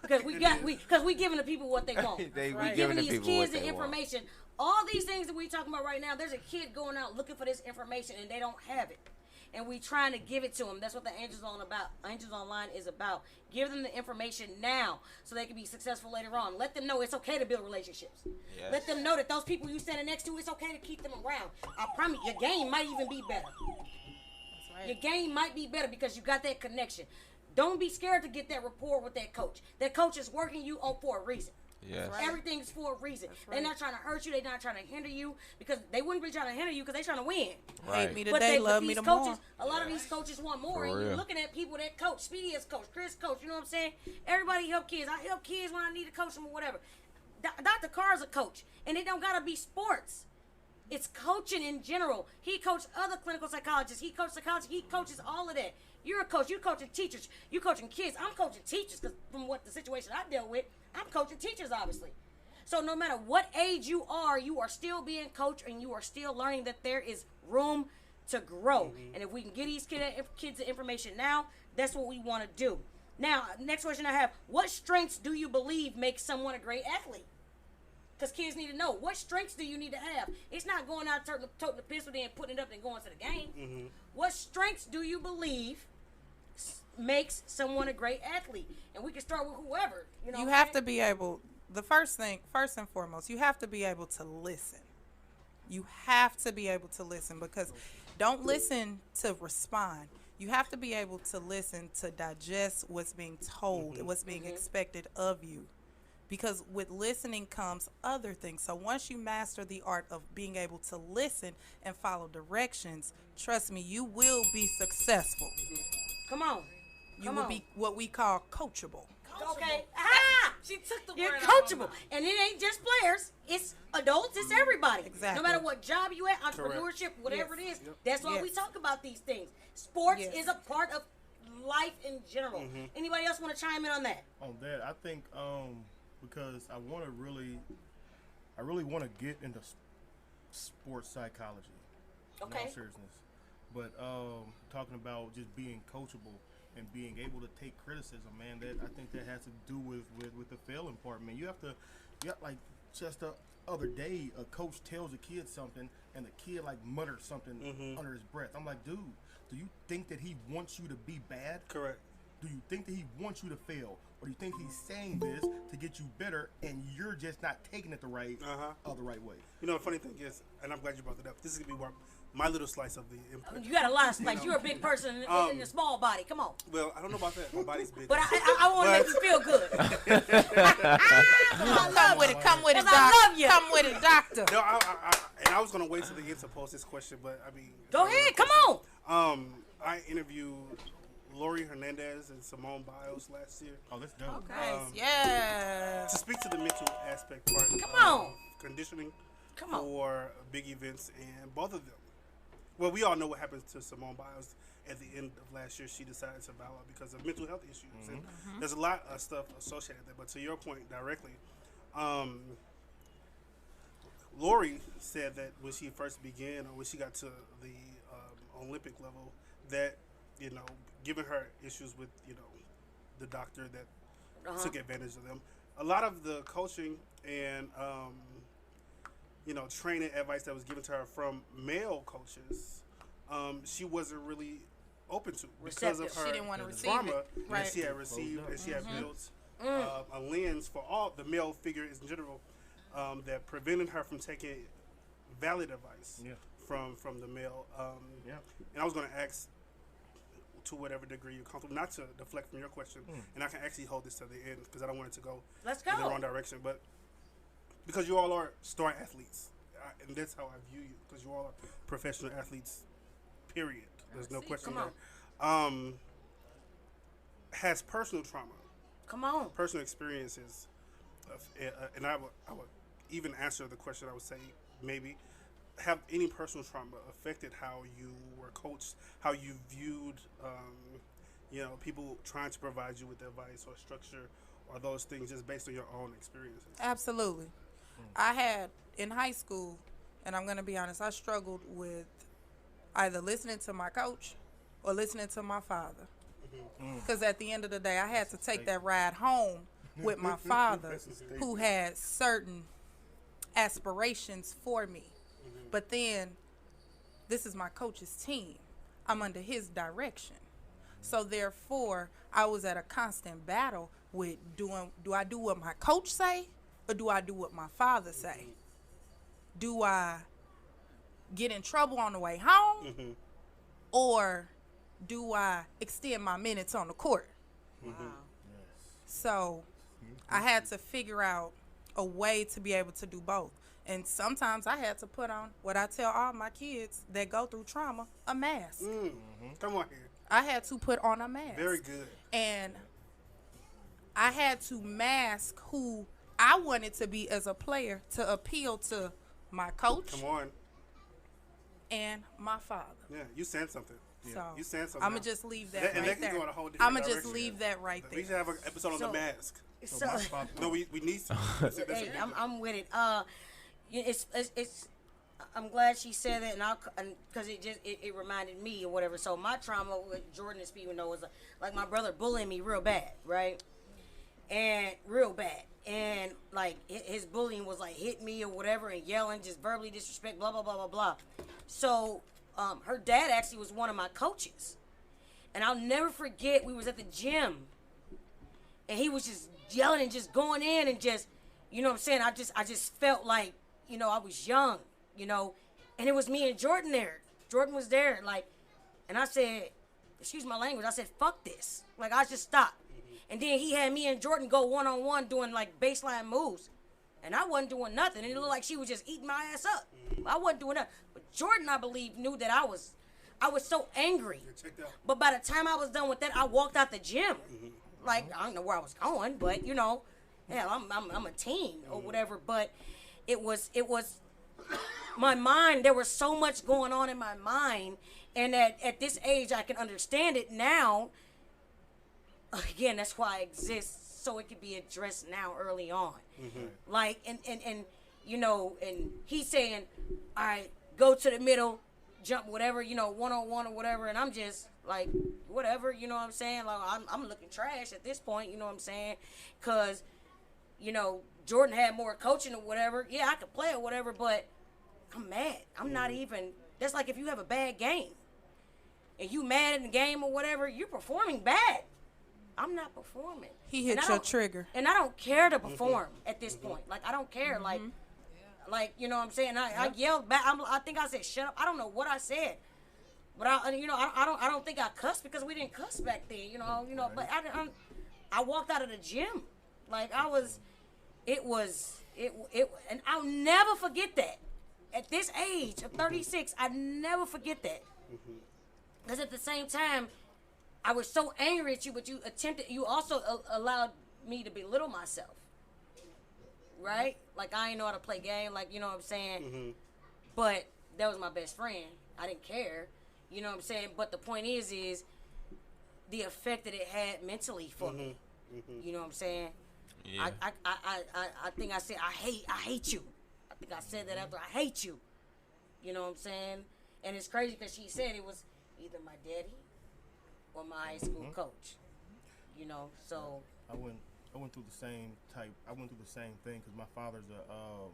Because we giving the people what they want. We giving these kids the information. All these things that we talking about right now, there's a kid going out looking for this information, and they don't have it. And we trying to give it to them. That's what the Angels Online is about. Give them the information now so they can be successful later on. Let them know it's okay to build relationships. Yes. Let them know that those people you standing next to, it's okay to keep them around. I promise your game might even be better. That's right. Your game might be better because you got that connection. Don't be scared to get that rapport with that coach. That coach is working you on for a reason. Yes. Right. Everything's for a reason. Right. They're not trying to hurt you. They're not trying to hinder you, because they wouldn't be trying to hinder you because they're trying to win. Right. Hate me today, love me tomorrow. A lot of these coaches want more. And you're looking at people that coach. Speedy is coach. Chris coach. You know what I'm saying? Everybody help kids. I help kids when I need to coach them or whatever. Dr. Carr's a coach. And it don't got to be sports. It's coaching in general. He coached other clinical psychologists. He coached psychology. He coaches all of that. You're a coach. You're coaching teachers. You're coaching kids. I'm coaching teachers, because from what the situation I dealt with, I'm coaching teachers, obviously. So no matter what age you are still being coached, and you are still learning that there is room to grow. Mm-hmm. And if we can get these kids the information now, that's what we want to do. Now, next question I have, what strengths do you believe make someone a great athlete? Because kids need to know, what strengths do you need to have? It's not going out toting the pistol and putting it up and going to the game. Mm-hmm. What strengths do you believe makes someone a great athlete? And we can start with whoever. You have to be able... The first and foremost, you have to be able to listen. You have to be able to listen, because don't listen to respond. You have to be able to listen to digest what's being told, what's being expected of you. Because with listening comes other things. So once you master the art of being able to listen and follow directions, trust me, you will be successful. Come on. You will be what we call coachable. Okay. Ah! She took the You're word out of my coachable. mouth. And it ain't just players. It's adults. It's everybody. Exactly. No matter what job you at, entrepreneurship, whatever Yes. it is. That's why we Yes. talk about these things. Sports Yes. is a part of life in general. Anybody else want to chime in on that? On that, I think because I really want to get into sports psychology. In Okay. all seriousness, but talking about just being coachable and being able to take criticism, man, that I think that has to do with the failing part, man. You have like just the other day, a coach tells a kid something, and the kid like mutters something under his breath. I'm like, dude, do you think that he wants you to be bad? Correct. Do you think that he wants you to fail, or do you think he's saying this to get you better, and you're just not taking it the right way? You know, the funny thing is, and I'm glad you brought that up. This is gonna be my little slice of the input. You got a lot of slice. You're a big person in a small body. Come on. Well, I don't know about that. My body's big. But I want to make you feel good. Come with it, Because I doctor. love you. Come with it, doctor. No, I was gonna wait till the end to post this question, but I mean, Go ahead. Come on. I interviewed Lori Hernandez and Simone Biles last year Oh, that's dope. Okay. Yeah. to speak to the mental aspect part Come of on. conditioning Come on. for big events, and both of them. Well, we all know what happened to Simone Biles at the end of last year. She decided to bow out because of mental health issues, and there's a lot of stuff associated with that. But to your point directly, Lori said that when she first began, or when she got to the Olympic level, that, you know, given her issues with, you know, the doctor that took advantage of them, a lot of the coaching and you know, training advice that was given to her from male coaches, she wasn't really open to because of Receptive. her She didn't wanna receive trauma it. Right. that she had received, and she had built a lens for all the male figures in general that prevented her from taking valid advice from the male. And I was going to ask, to whatever degree you're comfortable, not to deflect from your question, and I can actually hold this to the end because I don't want it to go Let's in the go. wrong direction, but because you all are star athletes, and that's how I view you, because you all are professional athletes, period. There's no question Come there. Has personal trauma, Come on. personal experiences, and I would even answer the question, I would say maybe, have any personal trauma affected how you were coached, how you viewed, you know, people trying to provide you with advice or structure or those things just based on your own experiences? Absolutely. I had in high school, and I'm going to be honest, I struggled with either listening to my coach or listening to my father. Because at the end of the day, I had to take that ride home with my father, who had certain aspirations for me. But then, this is my coach's team. I'm under his direction. So therefore, I was at a constant battle with do I do what my coach say, or do I do what my father say? Do I get in trouble on the way home, or do I extend my minutes on the court? So I had to figure out a way to be able to do both. And sometimes I had to put on what I tell all my kids that go through trauma, a mask. Come on here. I had to put on a mask. Very good. And I had to mask who I wanted to be as a player to appeal to my coach Come on. and my father. Yeah, you said something. So You said something. I'm going to just leave that And right that can there. go in a whole different I'm going to just direction. leave that right We there. should have an episode on So- the mask. So, No, we need to. hey, I'm with it. It's I'm glad she said that, and because it reminded me or whatever. So my trauma with Jordan and Speed, was like my brother bullying me real bad, right? And real bad, and like his bullying was like hit me or whatever and yelling, just verbally disrespect, blah blah blah blah blah. So her dad actually was one of my coaches, and I'll never forget. We was at the gym, and he was just yelling and just going in and just, you know what I'm saying? I just felt like, you know, I was young, you know, and it was me and Jordan there. Jordan was there, like, and I said, excuse my language, I said, fuck this. Like, I just stopped. And then he had me and Jordan go one-on-one doing, like, baseline moves. And I wasn't doing nothing. And it looked like she was just eating my ass up. I wasn't doing nothing. But Jordan, I believe, knew that I was so angry. But by the time I was done with that, I walked out the gym. Like, I don't know where I was going, but, you know, hell, I'm a teen or whatever. But it was my mind. There was so much going on in my mind. And at this age, I can understand it now. Again, that's why I exist, so it can be addressed now early on. Like, and you know, and he's saying, all right, go to the middle, jump, whatever, you know, one-on-one or whatever, and I'm just like, whatever, you know what I'm saying? Like, I'm looking trash at this point, you know what I'm saying? Because, you know, Jordan had more coaching or whatever. Yeah, I could play or whatever, but I'm mad. I'm not even, that's like if you have a bad game, and you mad in the game or whatever, you're performing bad. I'm not performing. He hit your trigger. And I don't care to perform at this point. Like, I don't care. Like, you know what I'm saying? I yelled back. I think I said, shut up. I don't know what I said. But, I don't think I cussed because we didn't cuss back then, you know. But I walked out of the gym. Like, and I'll never forget that. At this age of 36, I never forget that. Because at the same time, I was so angry at you, but you also allowed me to belittle myself. Right? Like, I ain't know how to play game, like, you know what I'm saying? But that was my best friend. I didn't care. You know what I'm saying? But the point is the effect that it had mentally for me. You know what I'm saying? Yeah. I think I said, I hate you. I think I said that after, I hate you. You know what I'm saying? And it's crazy because she said it was either my daddy or my high school coach, you know. So I went through the same thing because my father's a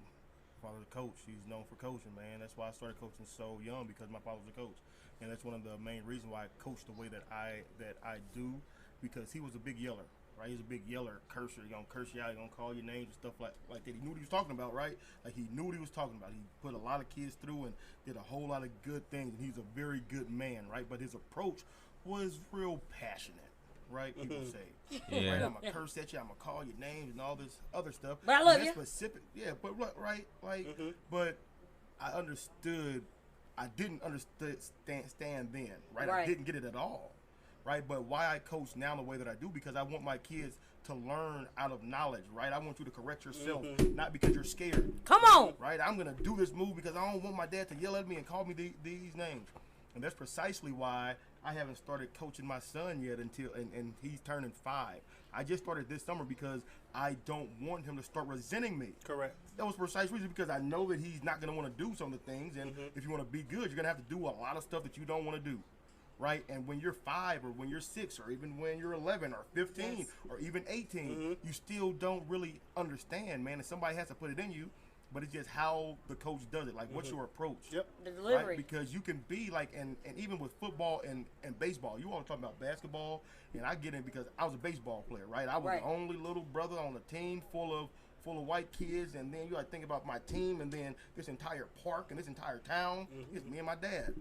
coach. He's known for coaching, man. That's why I started coaching so young, because my father was a coach, and that's one of the main reasons why I coach the way that I do, because he was a big yeller. Right, he's a big yeller, cursor. He's gonna curse you out. He's gonna call your names and stuff like that. He knew what he was talking about, right? Like, he knew what he was talking about. He put a lot of kids through and did a whole lot of good things. And he's a very good man, right? But his approach was real passionate, right? People say, right? I'm gonna curse at you. I'm gonna call your names and all this other stuff. But I love you. Specific, yeah. But right, like, but I understood. I didn't understand then, right? I didn't get it at all. Right, but why I coach now the way that I do, because I want my kids to learn out of knowledge, right? I want you to correct yourself, not because you're scared. Come on. Right, I'm going to do this move because I don't want my dad to yell at me and call me these names. And that's precisely why I haven't started coaching my son yet and he's turning 5. I just started this summer because I don't want him to start resenting me. Correct. That was precise reason, because I know that he's not going to want to do some of the things, and if you want to be good, you're going to have to do a lot of stuff that you don't want to do. Right, and when you're 5 or when you're 6 or even when you're 11 or 15 or even 18, you still don't really understand, man. And somebody has to put it in you, but it's just how the coach does it. Like, what's your approach? The delivery. Right? Because you can be like, and even with football and baseball, you all talking about basketball, and I get in because I was a baseball player, right? I was the only little brother on a team full of white kids, and then you got to think about my team, and then this entire park and this entire town. It's me and my dad.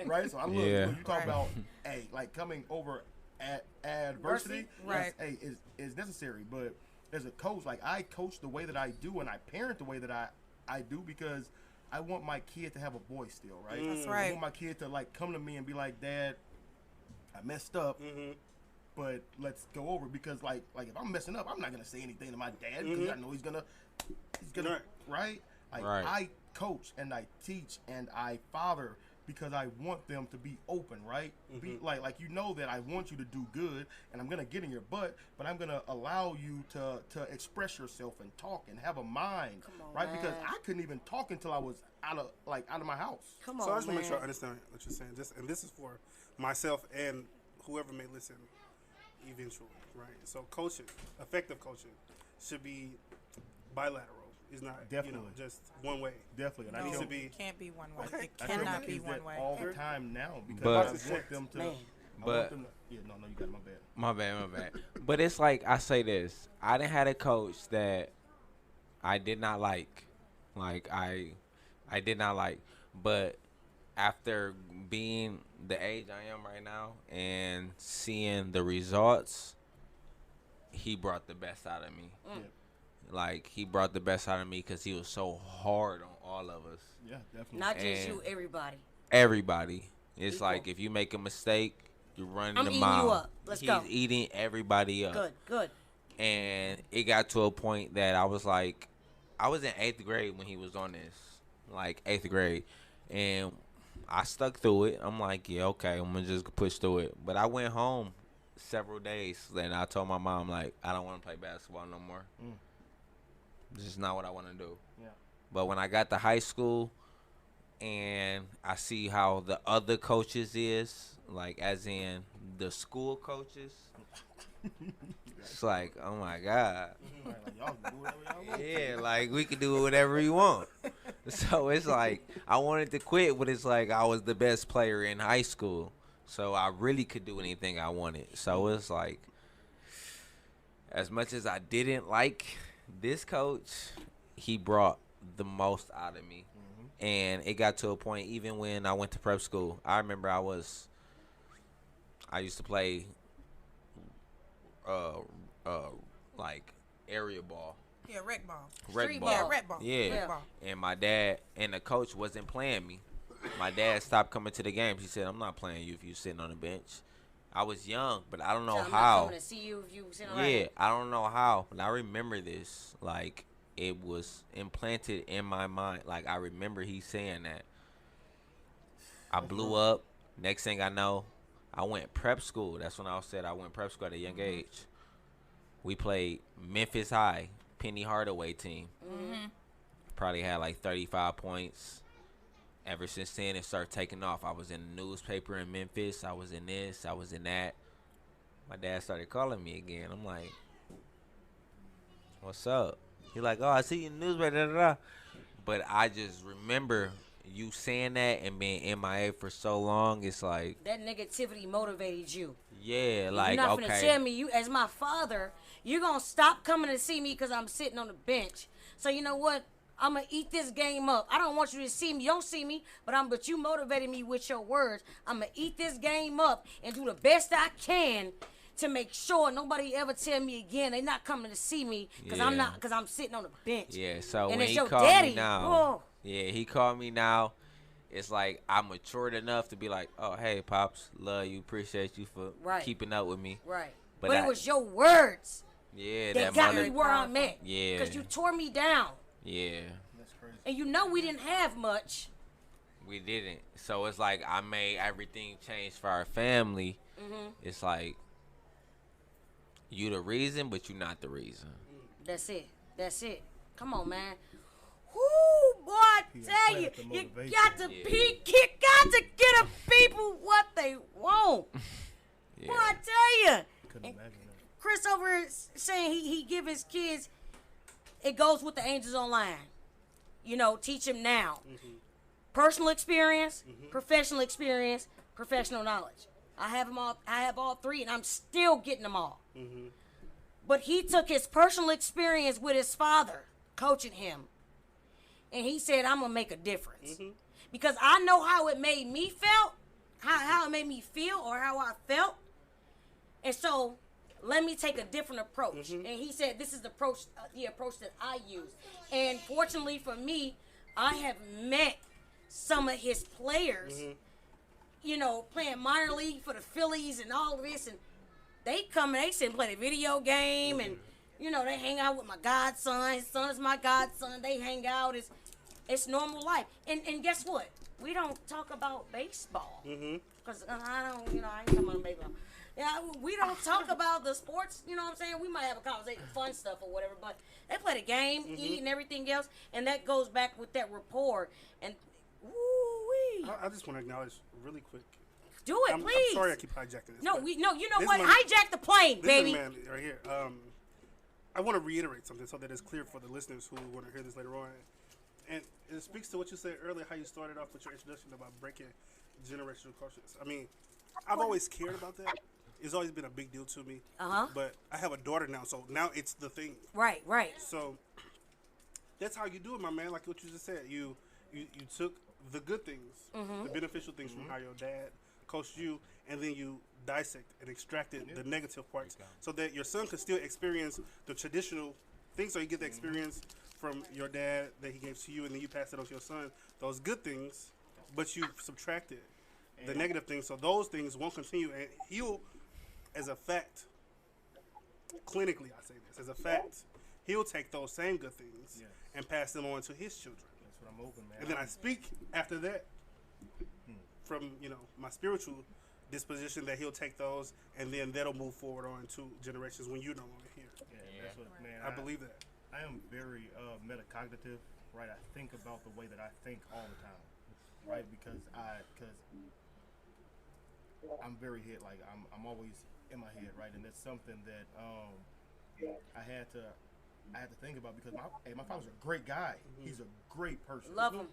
Right? So I love when you talk about, hey, like, coming over at adversity, right? Hey, is necessary. But as a coach, like, I coach the way that I do, and I parent the way that I do, because I want my kid to have a voice still, right? That's right. I want my kid to, like, come to me and be like, Dad, I messed up. But let's go over, because like if I'm messing up, I'm not gonna say anything to my dad, because I know he's gonna right? Like, I coach and I teach and I father because I want them to be open, right? Be like, you know, that I want you to do good, and I'm gonna get in your butt, but I'm gonna allow you to express yourself and talk and have a mind, right? Man. Because I couldn't even talk until I was out of my house. So I just want to make sure I understand what you're saying. And this is for myself and whoever may listen eventually, right? So coaching, effective coaching, should be bilateral. It's not definitely just one way. Definitely, and no, I needs to be. It can't be one way. Okay. It cannot be one way. All the time now, because I want them to. But you got it, my bad. But it's like, I say this: I didn't had a coach that I did not like I did not like, but after being the age I am right now and seeing the results, he brought the best out of me. Like, he brought the best out of me because he was so hard on all of us. Yeah, definitely. Not just And you, everybody. Everybody. It's Equal. like if you make a mistake, you're running I'm the eating mile. you up. Let's He's go. eating everybody up. Good. And it got to a point that I was like, I was in 8th grade when he was on this, like 8th grade. And I stuck through it. I'm like, yeah, okay, I'm going to just push through it. But I went home several days, and I told my mom, like, I don't want to play basketball no more. This is not what I want to do. Yeah. But when I got to high school and I see how the other coaches is, like as in the school coaches, it's like, oh my God. Like, y'all can do whatever y'all want. Yeah, like we could do whatever we want. So it's like I wanted to quit, but it's like I was the best player in high school. So I really could do anything I wanted. So it's like, as much as I didn't like this coach, he brought the most out of me. And it got to a point, even when I went to prep school, I remember I used to play like area ball. Yeah, rec ball. Street ball. ball. Yeah, rec ball. Yeah. Rec ball. And my dad and the coach wasn't playing me. My dad stopped coming to the games. He said, I'm not playing you if you sitting on the bench. I was young, but I don't know I'm not how. coming to see you if you sit on Yeah, I don't know how, but I remember this. Like, it was implanted in my mind. Like, I remember he saying that. I blew up. Next thing I know, I went prep school. That's when I said I went prep school at a young age. We played Memphis High, Penny Hardaway team. Probably had like 35 points. Ever since then, it started taking off. I was in the newspaper in Memphis. I was in this. I was in that. My dad started calling me again. I'm like, what's up? He's like, oh, I see you in the newspaper. Da, da, da. But I just remember you saying that and being MIA for so long. It's like, that negativity motivated you. yeah, like, You're not okay. finna tell me, you as my father, you're gonna stop coming to see me because I'm sitting on the bench. So you know what? I'm gonna eat this game up. I don't want you to see me. You don't see me, but you motivated me with your words. I'm gonna eat this game up and do the best I can to make sure nobody ever tell me again they're not coming to see me because I'm sitting on the bench. Yeah, so And when it's he your called daddy. me now, Whoa. yeah, he called me now. It's like I'm matured enough to be like, oh, hey, Pops, love you, appreciate you for Right. keeping up with me. Right. But But I- it was your words Yeah, that that got mother. me where I'm at. Yeah. Because you tore me down. Yeah, That's crazy. And you know we didn't have much. we didn't. So it's like I made everything change for our family. It's like you the reason, but you not the reason. That's it. That's it. Come on, man. Whoo, boy, I He tell you, implanted the you motivation. got to Yeah. you got to get a people what they want. Yeah. Boy, I tell you. Couldn't imagine that. Chris over here is saying he give his kids, it goes with the Angels Online. You know, teach them now. Personal experience, professional experience, professional knowledge. I have them all. I have all three, and I'm still getting them all. But he took his personal experience with his father coaching him, and he said, "I'm gonna make a difference because I know how it made me felt, how it made me feel, or how I felt, and so let me take a different approach." And he said, "This is the approach that I use." And fortunately for me, I have met some of his players, you know, playing minor league for the Phillies and all of this, and they come and they sit and play the video game, and you know they hang out with my godson. His son is my godson. They hang out. It's normal life. And guess what? We don't talk about baseball because I don't, you know, I ain't talking about baseball. Yeah, we don't talk about the sports. You know what I'm saying? We might have a conversation, fun stuff or whatever, but they play the game, eat, and everything else, and that goes back with that rapport. And woo-wee. I just want to acknowledge really quick. Do it, I'm please. sorry I keep hijacking this. No, but you know this what? man- Hijack the plane, this baby. man right here. I want to reiterate something so that it's clear for the listeners who want to hear this later on. And it speaks to what you said earlier, how you started off with your introduction about breaking generational cultures. I mean, I've always cared about that. It's always been a big deal to me. But I have a daughter now, so now it's the thing. Right. So that's how you do it, my man. Like what you just said, you took the good things, the beneficial things from how your dad coached you, and then you dissect and extracted the negative parts so that your son could still experience the traditional things. So you get the experience from your dad that he gave to you, and then you pass it on to your son, those good things, but you've subtracted the negative things, so those things won't continue. And he'll, as a fact, clinically I say this, as a fact, he'll take those same good things and pass them on to his children. That's what I'm hoping, man. And then I speak after that from, my spiritual disposition, that he'll take those and then that'll move forward on to generations when you're no longer here. That's what, man. I believe that. I am very metacognitive, right? I think about the way that I think all the time, right? Because I'm very hit, like I'm always in my head, right? And that's something that I had to think about, because my father's a great guy. He's a great person. Love him.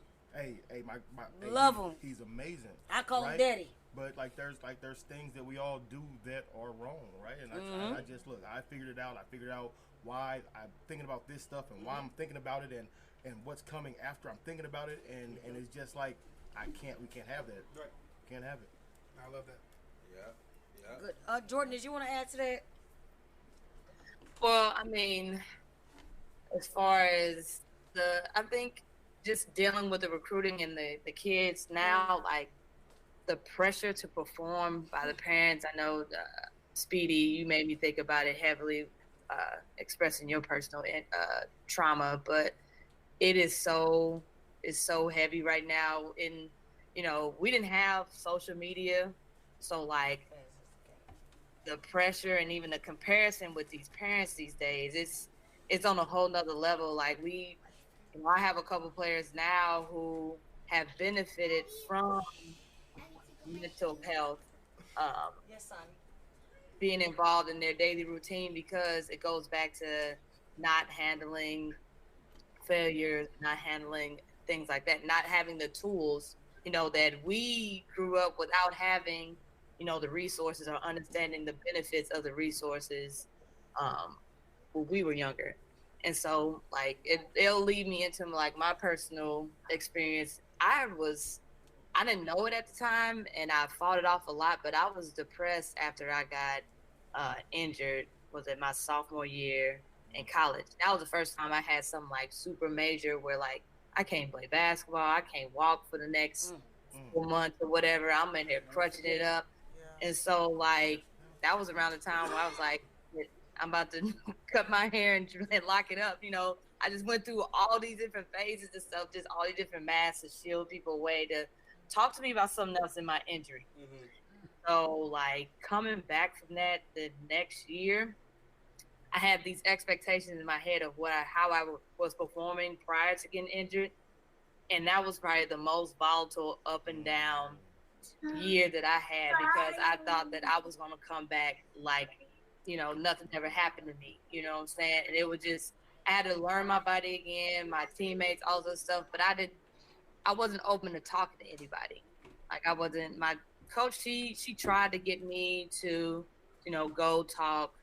Love him. He's amazing. I call him daddy. But there's things that we all do that are wrong, right? And I just I figured it out. I figured out why I'm thinking about this stuff and why I'm thinking about it and what's coming after I'm thinking about it, and it's just like we can't have that. Right. Can't have it. I love that. Yeah. Good. Jordan, did you want to add to that? Well, I mean, as far as I think just dealing with the recruiting and the kids now, like the pressure to perform by the parents. I know, Speedy, you made me think about it heavily, expressing your personal trauma, but it's so heavy right now. We didn't have social media, so like the pressure and even the comparison with these parents these days, it's on a whole nother level. Like I have a couple players now who have benefited from mental health, being involved in their daily routine, because it goes back to not handling failures, not handling things like that, not having the tools, that we grew up without having, the resources or understanding the benefits of the resources when we were younger. And so like it'll lead me into like my personal experience. I didn't know it at the time, and I fought it off a lot, but I was depressed after I got injured, was it my sophomore year in college. That was the first time I had something like super major where like I can't play basketball, I can't walk for the next 4 months or whatever. I'm in here crutching it up. And so like that was around the time where I was like, I'm about to cut my hair and lock it up. I just went through all these different phases and stuff, just all these different masks to shield people away, to talk to me about something else in my injury. So like coming back from that the next year, I had these expectations in my head of how I was performing prior to getting injured. And that was probably the most volatile up and down year that I had, because I thought that I was going to come back like, nothing ever happened to me, you know what I'm saying? And it was just, I had to learn my body again, my teammates, all this stuff, but I wasn't open to talking to anybody. Like my coach, she tried to get me to, go talk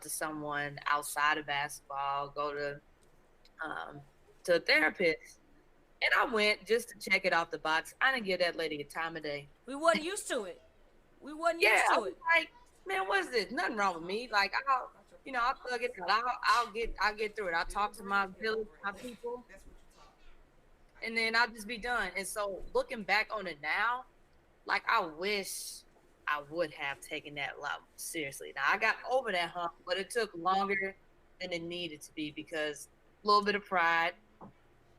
to someone outside of basketball, go to a therapist. And I went just to check it off the box. I didn't give that lady a time of day. We wasn't used to it. I was like, man, what is this? Nothing wrong with me. Like I'll plug it out. I'll get through it. I'll talk to my village, my people, and then I'll just be done. And so looking back on it now, like I wish I would have taken that a lot seriously. Now I got over that hump, but it took longer than it needed to be, because a little bit of pride.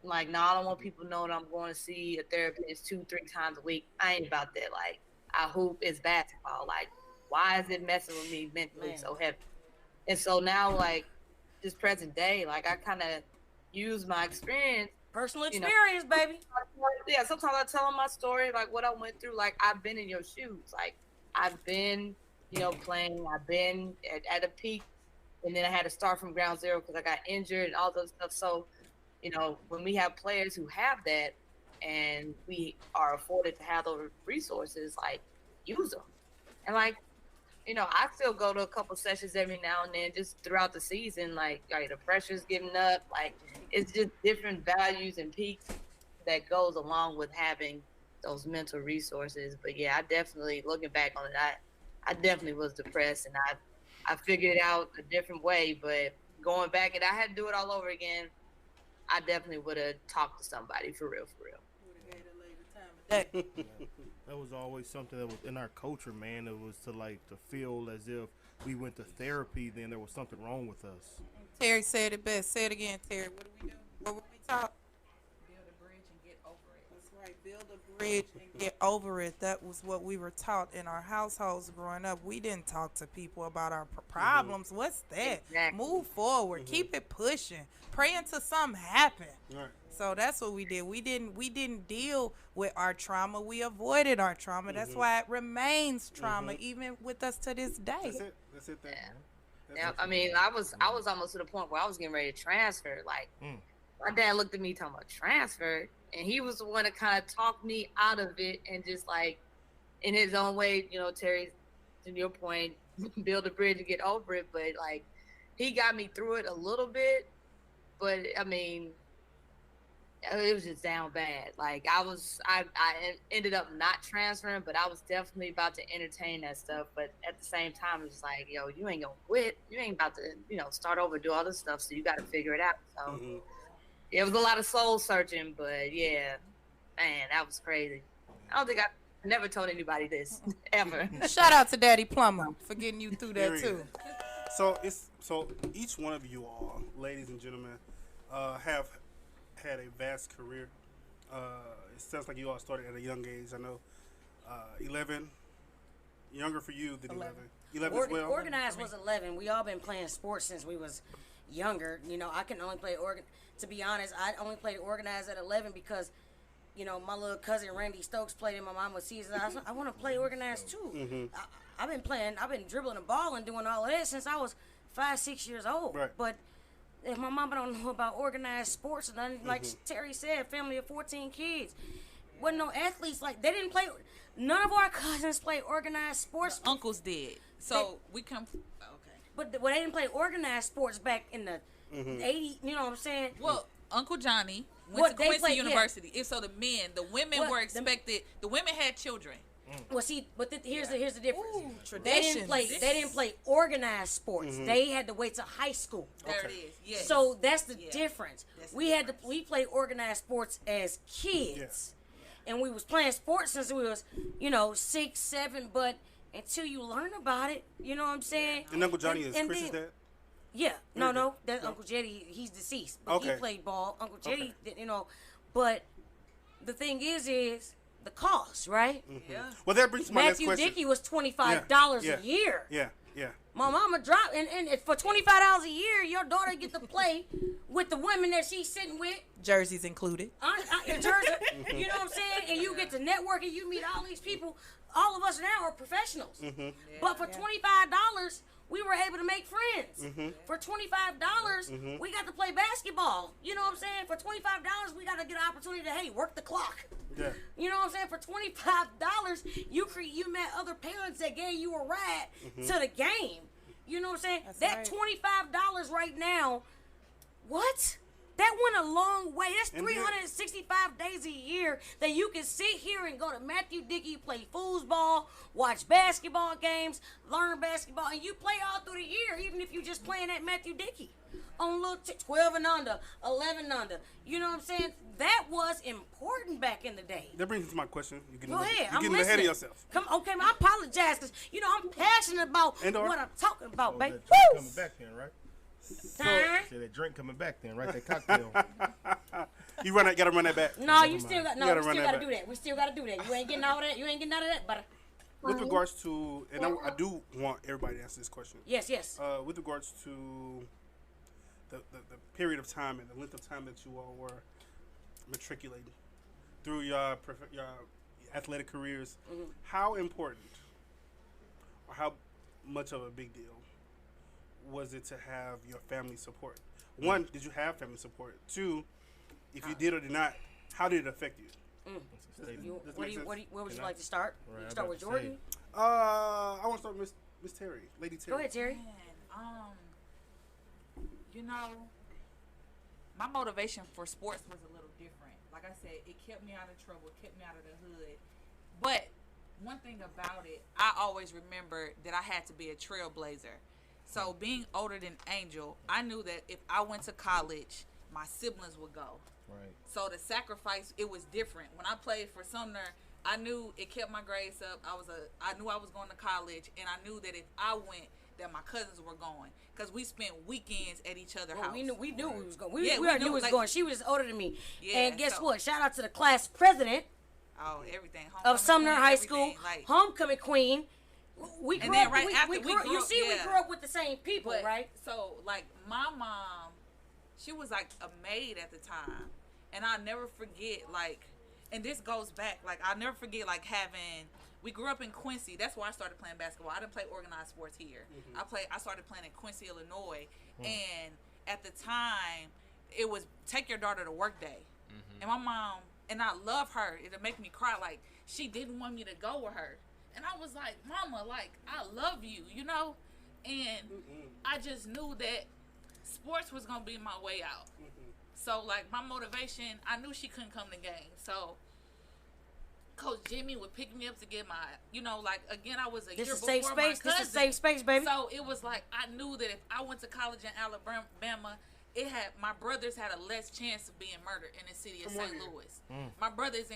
Like, no, I don't want people knowing I'm going to see a therapist 2-3 times a week. I ain't about that. Like, I hoop, it's basketball. Like, why is it messing with me mentally so heavy? And so now, like, this present day, like, I kind of use my experience. Personal experience, baby. Yeah, sometimes I tell them my story, like, what I went through. Like, I've been in your shoes. Like, I've been, playing. I've been at a peak. And then I had to start from ground zero because I got injured and all those stuff. So, when we have players who have that and we are afforded to have those resources, like, use them. And, like, I still go to a couple sessions every now and then just throughout the season. Like the pressure's getting up. Like, it's just different values and peaks that goes along with having those mental resources. But yeah, I definitely, looking back on it, I definitely was depressed, and I figured it out a different way. But going back, and I had to do it all over again, I definitely would have talked to somebody for real, for real. That was always something that was in our culture, man. It was to feel as if we went to therapy, then there was something wrong with us. Terry said it best. Say it again, Terry. What do we do? What were we taught? Build a bridge and get over it. That's right. Build a bridge and get over it. That was what we were taught in our households growing up. We didn't talk to people about our problems. What's that? Exactly. Move forward. Keep it pushing. Pray until something happen. Right. So that's what we did. We didn't deal with our trauma. We avoided our trauma. That's why it remains trauma, even with us to this day. That's it. Yeah, I mean, I was almost to the point where I was getting ready to transfer. Like, my dad looked at me talking about transfer, and he was the one that kind of talked me out of it, and just like, in his own way, you know, Terry, to your point, build a bridge and get over it. But like, he got me through it a little bit. But I mean, it was just down bad. Like, I ended up not transferring, but I was definitely about to entertain that stuff. But at the same time, it's like, yo, you ain't gonna quit. You ain't about to, start over, do all this stuff. So you got to figure it out. So it was a lot of soul searching, but yeah, man, that was crazy. I don't think I never told anybody this ever. Shout out to Daddy Plummer for getting you through that too. So each one of you all, ladies and gentlemen, have had a vast career. It sounds like you all started at a young age. I know 11, younger for you than 11. 11 as well. Organized was 11. We all been playing sports since we was younger. I can only play to be honest, I only played organized at 11 because, my little cousin Randy Stokes played in my mama's season. I want to play organized too. I've been dribbling the ball and doing all of that since I was 5-6 years old. Right. But if my mama don't know about organized sports, and like Terry said, family of 14 kids, wasn't no athletes, like they didn't play. None of our cousins played organized sports. My uncles did. So we come. Okay. But they didn't play organized sports back in the 80s. You know what I'm saying? Well, Uncle Johnny went to Quincy University. Yeah. So the women were expected. The women had children. Well, see, but here's the difference. Ooh, they didn't play organized sports. They had to wait till high school. There it is. Yes. So that's the difference. We played organized sports as kids, and we was playing sports since we was 6, 7. But until you learn about it, you know what I'm saying. And Uncle Johnny is Chris's dad. Yeah, no, that's Uncle Jetty. He's deceased, but he played ball. Uncle Jetty, But the thing is the cost, right? Yeah. Well, that brings my next question. Matthew Dickey was $25 a year. Yeah. My mama dropped, and for $25 a year, your daughter get to play with the women that she's sitting with. Jerseys included. In Jersey, you know what I'm saying? And you get to network and you meet all these people. All of us now are professionals. But for $25, we were able to make friends. For $25, we got to play basketball. You know what I'm saying? For $25, we got to get an opportunity to, work the clock. Yeah. You know what I'm saying? For $25, you met other parents that gave you a ride to the game. You know what I'm saying? That's $25 right now. What? That went a long way. That's 365 days a year that you can sit here and go to Matthew Dickey, play foosball, watch basketball games, learn basketball, and you play all through the year, even if you're just playing at Matthew Dickey on little 12 and under, 11 and under. You know what I'm saying? That was important back in the day. That brings me to my question. Go ahead. You're getting ahead of yourself. Okay, I apologize because, I'm passionate about what I'm talking about, baby. That coming back then, right? So, that drink coming back then, right? That cocktail. You gotta run that back. No, we still gotta do that. We still gotta do that. You ain't getting all that. You ain't getting out of that, but. With regards to, and I do want everybody to answer this question. Yes. With regards to the period of time and the length of time that you all were matriculating through your athletic careers, how important or how much of a big deal was it to have your family support? One, did you have family support? Two, if you did or did not, how did it affect you? Where would you like to start? Right, you start with Jordan? I want to start with Miss Terry, Lady Terry. Go ahead, Terry. My motivation for sports was a little different. like I said, it kept me out of trouble, kept me out of the hood. But one thing about it, I always remember that I had to be a trailblazer. So being older than Angel, I knew that if I went to college, my siblings would go. Right. So the sacrifice, it was different. When I played for Sumner, I knew it kept my grades up. I knew I was going to college, and I knew that if I went, that my cousins were going, because we spent weekends at each other's house. We knew we was going. Yeah, we already knew it was going. She was older than me. Yeah, And guess so- what? Shout out to the class president Oh, everything. of Sumner Queen, High everything, School, like, homecoming queen. We And grew then up. right after we grew, grew you up, see, we yeah. grew up with the same people, but, right? So, like, my mom, she was like a maid at the time, and I'll never forget, like, and this goes back, like, I'll never forget, like, we grew up in Quincy. That's where I started playing basketball. I didn't play organized sports here. I started playing in Quincy, Illinois, and at the time, it was take your daughter to work day. And my mom, and I love her, it'll make me cry, like, she didn't want me to go with her. And I was like, Mama, like, I love you, you know? And I just knew that sports was going to be my way out. So, like, my motivation, I knew she couldn't come to games. So, Coach Jimmy would pick me up to get my, you know, like, again, I was a This year is before safe my space. cousin. This is safe space, baby. So, it was like, I knew that if I went to college in Alabama, my brothers had a less chance of being murdered in the city of St. Louis. My brothers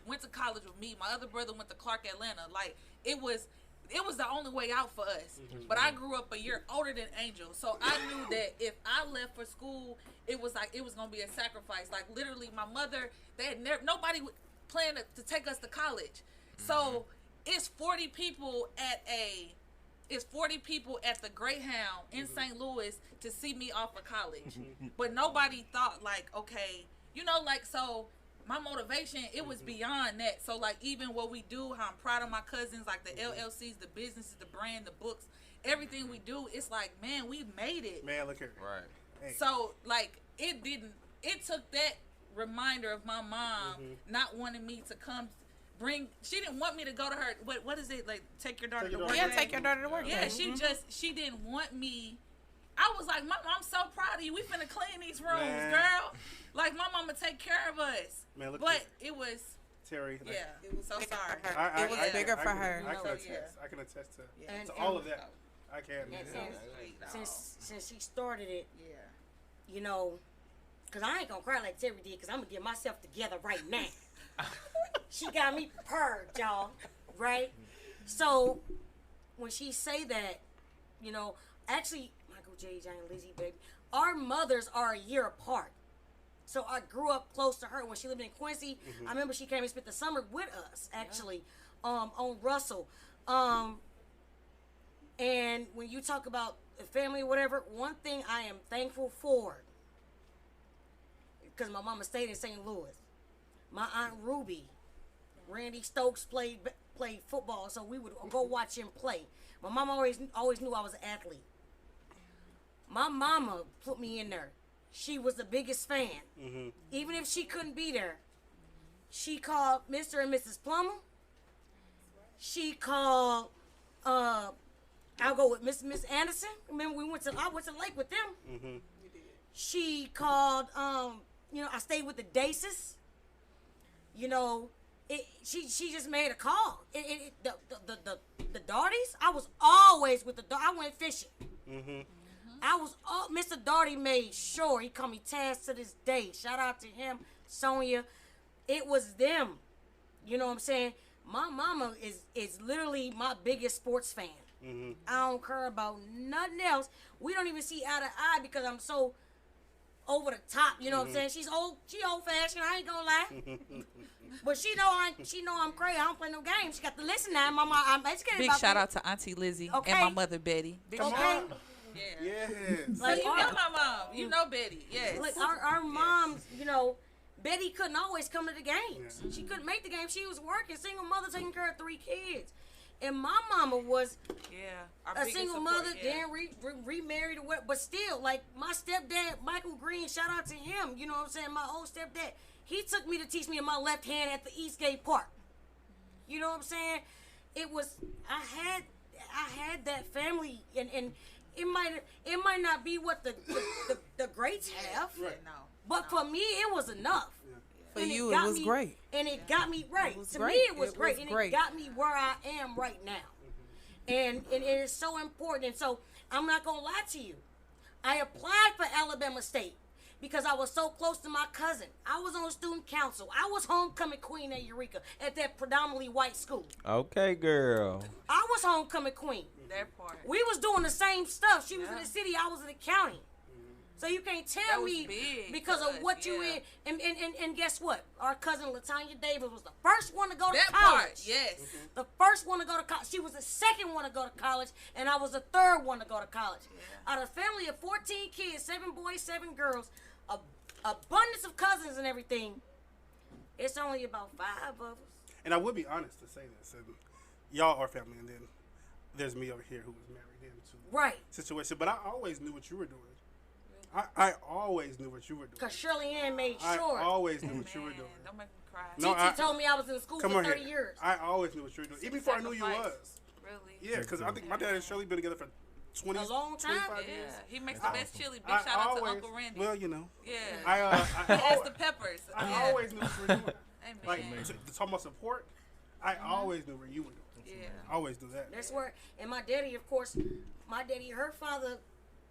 went to college with me. My other brother went to Clark Atlanta. Like, it was the only way out for us. But I grew up a year older than Angel, so I knew that if I left for school, it was gonna be a sacrifice. Like, literally, my mother, they had nobody planned to take us to college. So it's 40 people at the Greyhound in St. Louis to see me off of college. But nobody thought, like, okay, you know, like, so my motivation, it was beyond that. So, like, even what we do, how I'm proud of my cousins, like the LLCs, the businesses, the brand, the books, everything we do, it's like, man, we made it. Man, look here. Right. Hey. So, like, it took that reminder of my mom not wanting me to come she didn't want me to go to her, what is it, like, take your daughter to work? Yeah, take your daughter to work. Yeah, she didn't want me. I was like, Mama, I'm so proud of you. We finna clean these rooms, Man. girl. Like, my mama take care of us. Man, look but it was, Terry. yeah, it was so sorry. It was bigger for her. I can So, attest. yeah. I can attest to, And- to all of that. I can. And since she started it, Yeah. you know, because I ain't going to cry like Terry did, because I'm going to get myself together right now. She got me purged, y'all, right? So when she say that, you know, actually, Michael J. Jane, Lizzie, baby, our mothers are a year apart. So I grew up close to her when she lived in Quincy. I remember she came and spent the summer with us, actually, on Russell. And when you talk about the family or whatever, one thing I am thankful for, because my mama stayed in St. Louis. My Aunt Ruby, Randy Stokes played football, so we would go watch him play. My mama always knew I was an athlete. My mama put me in there. She was the biggest fan. Even if she couldn't be there, she called Mr. and Mrs. Plummer. She called, I'll go with Miss Anderson. Remember I went to the lake with them. She called, you know, I stayed with the Daces. You know, she just made a call. The Darties, I was always with I went fishing. I was Mr. Darty made sure he called me Taz to this day. Shout out to him, Sonia. It was them. You know what I'm saying? My mama is literally my biggest sports fan. I don't care about nothing else. We don't even see eye to eye because I'm so over the top. You know what I'm saying? She old fashioned. I ain't gonna lie. But she know I'm crazy. I don't play no games. She got to listen now. Mama, I'm educated Big about shout that. out to Auntie Lizzie Okay. and my mother Betty. Big Okay. shout out. Yeah. Yes. Like, You know my mom. You know Betty. Yes. Like our moms, you know, Betty couldn't always come to the games. She couldn't make the game. She was working, single mother, taking care of 3 kids. And my mama was our a biggest single support, mother, then remarried or what. But still, like my stepdad, Michael Green, shout out to him. You know what I'm saying? My old stepdad, he took me to teach me in my left hand at the Eastgate Park. You know what I'm saying? It was I had that family, and it might not be what the greats have. Right. No. But for me, it was enough. For and you, it got was me, great. and it got me right. was To great. me, it was It great, was and great. it got me where I am right now. And it is so important. And so I'm not gonna lie to you. I applied for Alabama State because I was so close to my cousin. I was on student council. I was homecoming queen at Eureka at that predominantly white school. Okay, girl. I was homecoming queen. That part. We was doing the same stuff. She was in the city. I was in the county. So you can't tell That was me big because for of us, what you yeah. in. And guess what? Our cousin Latanya Davis was the first one to go to That college. part, yes. The first one to go to college. She was the second one to go to college, and I was the third one to go to college. Out of a family of 14 kids, 7 boys, 7 girls, a abundance of cousins and everything, it's only about 5 of us. And I would be honest to say this, and y'all are family, and then there's me over here who was married into Right. situation. But I always knew what you were doing. I always knew what you were doing. Because Shirley Ann made I sure. always knew what you were Man, doing. don't make me cry. No, Titi told me I was in school Come for on 30 here. years. I always knew what you were doing, even before I knew you Sacrifice. was. Really? Yeah, because I think my dad and Shirley been together for 20, A long time? 25 Yeah, years. he makes the best chili. Big I shout out to always- Uncle Randy. Well, you know, Yeah. I He has the peppers. I Yeah. always knew what you were doing. Amen. Like to talk about support, I always knew what you were doing. Yeah. I always do that. That's where, and my daddy, of course, her father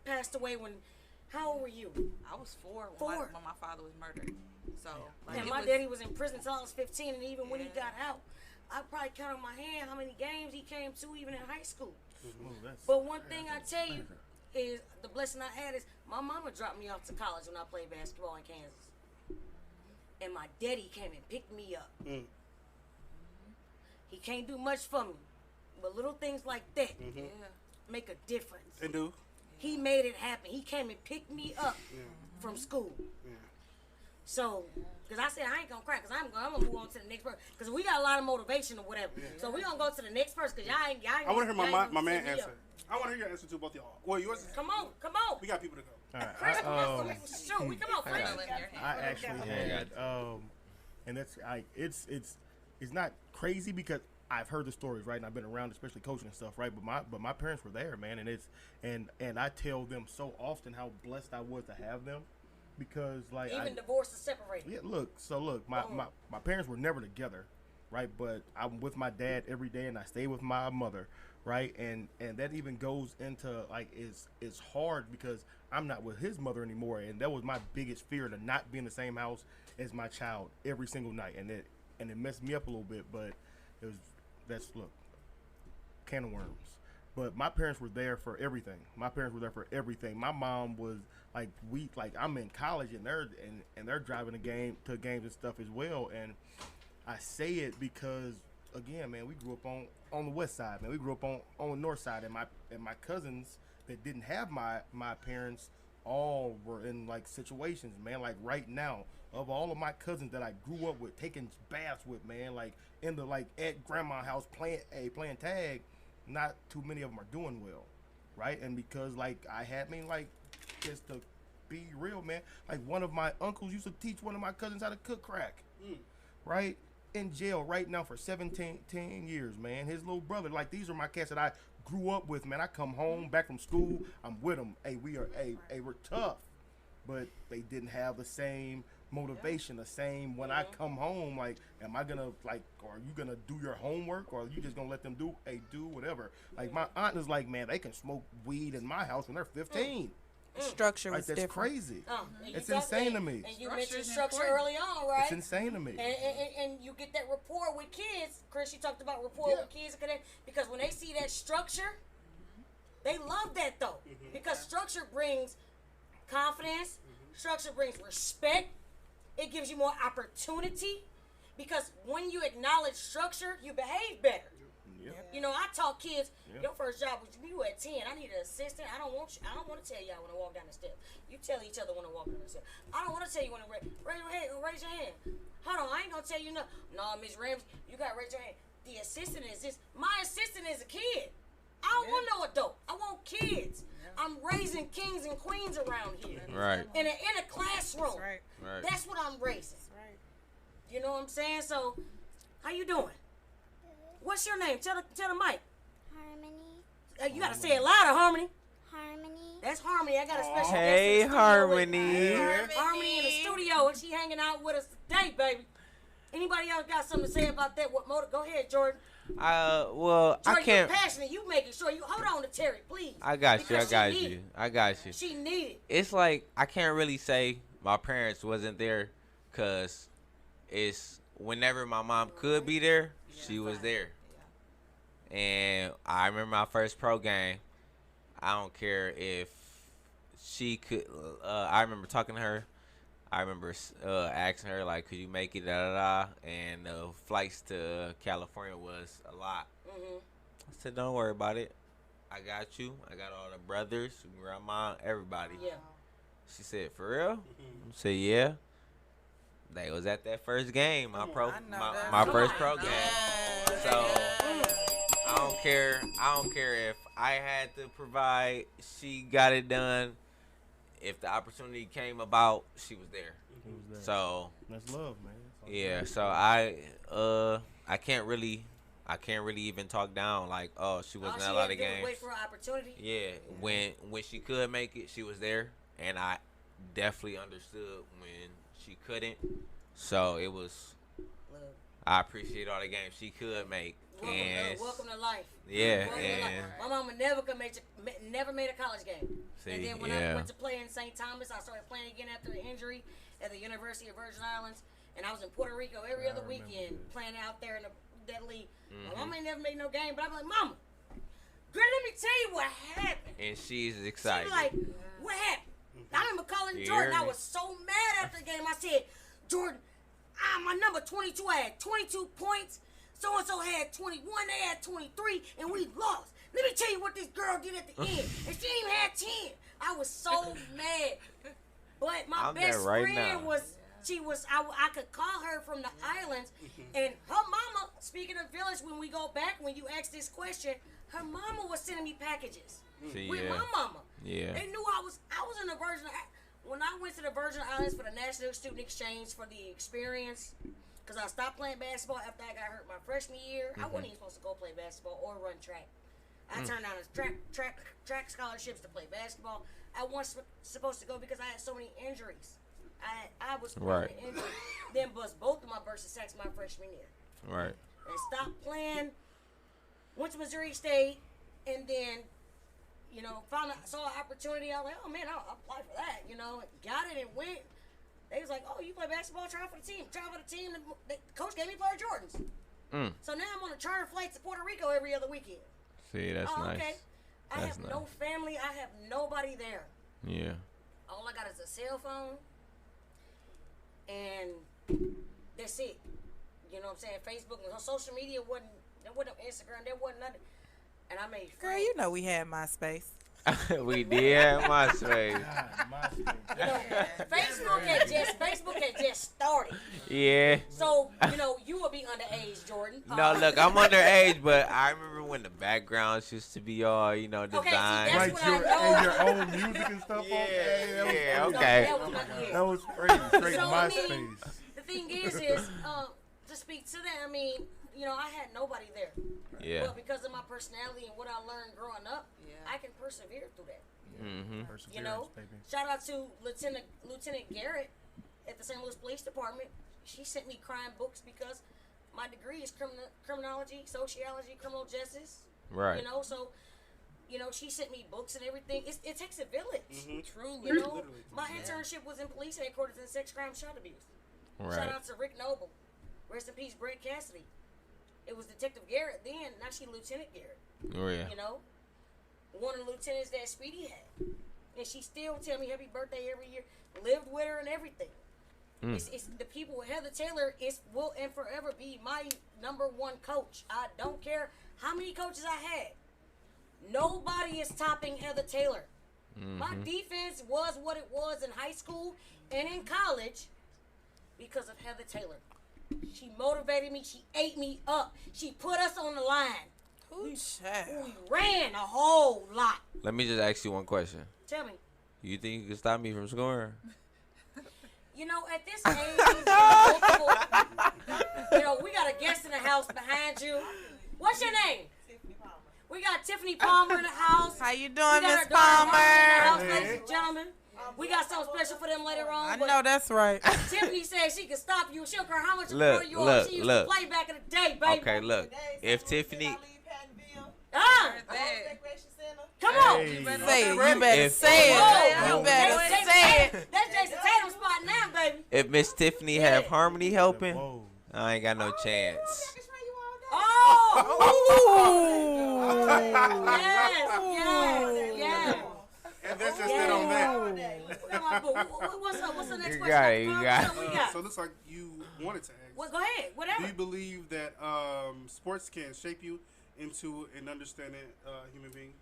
passed away when, how old were you? I was 4 when, 4. when my father was murdered. So, like, And it my was, daddy was in prison until I was 15, and even when he Yeah. got out, I probably count on my hand how many games he came to, even in high school. that's- But one thing I tell you is the blessing I had is my mama dropped me off to college when I played basketball in Kansas, and my daddy came and picked me up. Mm. He can't do much for me, but little things like that yeah. make a difference. They do. He made it happen. He came and picked me up from school. Yeah. So, because I said I ain't gonna cry, because I'm gonna move on to the next person, because we got a lot of motivation or whatever. So we gonna go to the next person, because y'all ain't. I want to hear my y'all man ain't gonna set me answer. up. I want to hear your answer to both y'all. Well, yours. Come on. We got people to go. All right, Chris, come on. I, Shoot, we come on, Chris. All in your hand. I actually Yeah, had, and that's it's not crazy because I've heard the stories, right, and I've been around, especially coaching and stuff, right. But my parents were there, man, and I tell them so often how blessed I was to have them, because like Even divorced and separated. yeah, look, my parents were never together, right? But I'm with my dad every day, and I stay with my mother, right? And that even goes into like it's hard because I'm not with his mother anymore, and that was my biggest fear, to not be in the same house as my child every single night, and it messed me up a little bit, but look, can of worms. But my parents were there for everything. My mom was like, I'm in college, and they're driving to games and stuff as well. And I say it because, again, man, we grew up on the west side, man. We grew up on the north side, and my cousins that didn't have my parents all were in like situations, man. Like right now, of all of my cousins that I grew up with, taking baths with, man, like in the like at grandma's house playing tag, not too many of them are doing well, right? And because like just to be real, man, like one of my uncles used to teach one of my cousins how to cook crack, right? In jail right now for 17 years, man. His little brother, like these are my cats that I grew up with, man. I come home back from school, I'm with them. Hey, we're tough, but they didn't have the same motivation, the same when I come home, like, am I gonna like, or are you gonna do your homework, or are you just gonna let them do whatever? Like my aunt is like, man, they can smoke weed in my house when they're 15. Structure Like was that's different. crazy. And It's you talk- insane to me. And you Structure mentioned is structure important. early on, right? It's insane to me. And you get that rapport with kids. Chris, you talked about rapport Yeah. with kids, because when they see that structure, they love that though. Because structure brings confidence, structure brings respect, it gives you more opportunity. Because when you acknowledge structure, you behave better. Yep. You know, I taught kids, Yeah. your first job was you at 10. I need an assistant. I don't want to tell y'all when to walk down the steps. You tell each other when to walk down the steps. I don't want to tell you when to raise your hand. Raise your hand. Hold on, I ain't gonna tell you no. No, Miss Ramsey, you gotta raise your hand. The assistant is this. My assistant is a kid. I don't want no adult. I want kids. I'm raising kings and queens around here. Right. In a classroom. Right. Right. That's what I'm raising. Right. You know what I'm saying? So, how you doing? What's your name? Tell the mic. Harmony. You gotta say it louder, Harmony. Harmony. That's Harmony. I got a special Hey, guest in the studio with me. Harmony. Harmony in the studio, and she hanging out with us today, baby. Anybody else got something to say about that? What motor? Go ahead, Jordan. Well, Jordan, I can't. You're passionate. You making sure you hold on to Terry, please. I got you. Because I got you. She needed. It's like I can't really say my parents wasn't there, cause it's whenever my mom could be there, she was there. And I remember my first pro game. I don't care if she could. I remember talking to her. I remember asking her like, "Could you make it?" Da da da. And the flights to California was a lot. I said, "Don't worry about it. I got you. I got all the brothers, grandma, everybody." Yeah. She said, "For real?" I said, "Yeah." They was at that first game, my first pro game. So I don't care. I don't care if I had to provide. She got it done. If the opportunity came about, she was there. So that's love, man. Yeah. So I can't really even talk down like, oh, she wasn't at a lot of games. Wait for an opportunity. Yeah. When she could make it, she was there, and I definitely understood when she couldn't. So it was. I appreciate all the games she could make. Welcome to life. Yeah, welcome to life. My mama never made a college game. And then when I went to play in St. Thomas, I started playing again after the injury at the University of Virgin Islands, and I was in Puerto Rico every other weekend playing out there in that league. My mama ain't never made no game, but I'm like, Mama, girl, let me tell you what happened. And she's excited. She was like, what happened? I remember calling Jordan. I was so mad after the game. I said, Jordan, my number 22, I had 22 points. So-and-so had 21, they had 23, and we lost. Let me tell you what this girl did at the end. And she even had 10. I was so mad. But my best friend I could call her from the islands, and her mama, speaking of village, when you asked this question, her mama was sending me packages with my mama. Yeah. They knew I was in the Virgin. When I went to the Virgin Islands for the National Student Exchange for the experience, because I stopped playing basketball after I got hurt my freshman year. I wasn't even supposed to go play basketball or run track. I turned down track scholarships to play basketball. I wasn't supposed to go because I had so many injuries. I was injured. Then bust both of my burst sacks my freshman year. Right. And stopped playing. Went to Missouri State, and then, saw an opportunity. I was like, oh man, I'll apply for that. Got it and went. They was like, oh, you play basketball, try for the team. The coach gave me pair of Jordans. So now I'm on a charter flight to Puerto Rico every other weekend. See, that's nice. Okay. I have no family. I have nobody there. Yeah. All I got is a cell phone, and that's it. You know what I'm saying? Facebook and social media there wasn't Instagram, there wasn't nothing. And I made friends. Girl, you know we had MySpace. We did have MySpace. Facebook had just started. Yeah. So, you will be underage, Jordan. No, look, I'm underage, but I remember when the backgrounds used to be all, designed. Okay, see, that's Right, what I know. your own music and stuff on there. Yeah, okay. That was crazy. Straight So, MySpace. the thing is, to speak to that, I had nobody there. Yeah. But because of my personality and what I learned growing up, I can persevere through that. Shout out to Lieutenant Garrett at the St. Louis Police Department. She sent me crime books because my degree is criminology, sociology, criminal justice. Right. So she sent me books and everything. It takes a village. Truly. My internship was in police headquarters in sex crime, child abuse. Right. Shout out to Rick Noble. Rest in peace, Brett Cassidy. It was Detective Garrett then. Now she Lieutenant Garrett. Oh yeah. One of the lieutenants that Speedy had, and she still tell me happy birthday every year. Lived with her and everything. It's the people with Heather Taylor. Will and forever be my number one coach. I don't care how many coaches I had. Nobody is topping Heather Taylor. My defense was what it was in high school and in college because of Heather Taylor. She motivated me. She ate me up. She put us on the line. We ran a whole lot. Let me just ask you one question. Tell me. You think you can stop me from scoring? At this age, we got a guest in the house behind you. What's your name? We got Tiffany Palmer in the house. How you We doing, got Miss her daughter Marley in the house, Palmer? ladies and gentlemen. We got something special for them later on. I but know that's right. Tiffany said she can stop you. She don't care how much Look, you are. look, She used look. to play back in the day, baby. Okay, look. If Tiffany, Come on. Hey. Say it. You better If- say it. Whoa. You better Jason say it. Tatum. That's Jason Tatum spot now, baby. if Miss Tiffany have Harmony helping, Whoa. I ain't got no chance. Oh. Yes. And that's just it on that. What's up? What's the next You question? got it, you Carl? got What we it. got? So it looks like you wanted to ask. Well, go ahead. Do Whatever. you believe that sports can shape you into an understanding human being?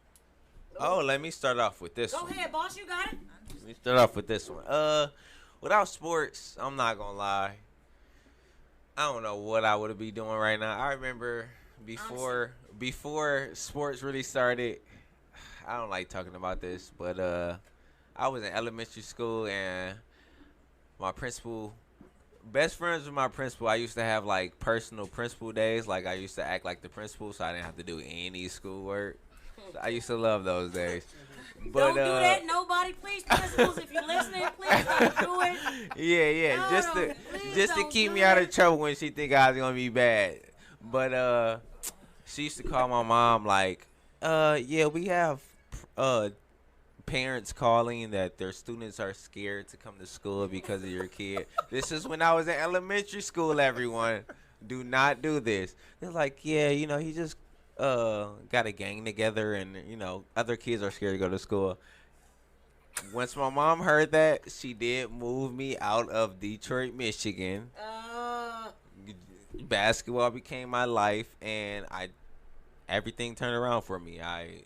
Oh, let me start off with this Go one. ahead, boss. You got it. Let me start off with this one. Without sports, I'm not gonna lie. I don't know what I would be doing right now. I remember before sports really started. I don't like talking about this, but I was in elementary school and my principal, best friends with my principal. I used to have like personal principal days. Like I used to act like the principal, so I didn't have to do any schoolwork. I used to love those days. But, Don't do that. Nobody, please, principals, if you're listening, please don't do it. Yeah, No, just to don't keep do me out it. of trouble when she think I was gonna be bad. But she used to call my mom like, yeah, we have parents calling that their students are scared to come to school because of your kid. This is when I was in elementary school, everyone. Do not do this. They're like, yeah, he just got a gang together and, other kids are scared to go to school. Once my mom heard that, she did move me out of Detroit, Michigan. Basketball became my life, and everything turned around for me. I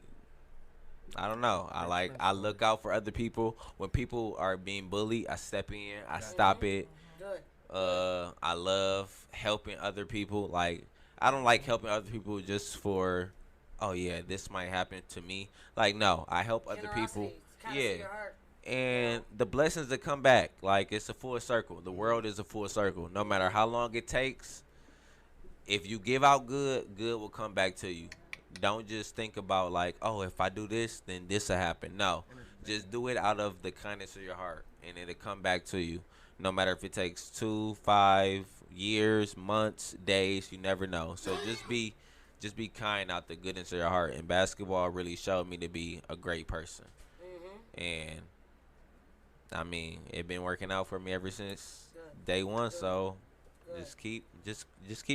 don't know. I look out for other people. When people are being bullied, I step in. I stop it. Good. I love helping other people. Like, I don't like helping other people just for, oh yeah, this might happen to me. Like, no, I help other people. Generosity. It's kinda to your heart. And the blessings that come back, like, it's a full circle. The world is a full circle. No matter how long it takes, if you give out good, good will come back to you. Don't just think about like, oh, if I do this, then this will happen. No, just do it out of the kindness of your heart, and it'll come back to you. No matter if it takes 2, 5 years, months, days, you never know. So just be kind out the goodness of your heart. And basketball really showed me to be a great person. And I mean, it been working out for me ever since day one. So just keep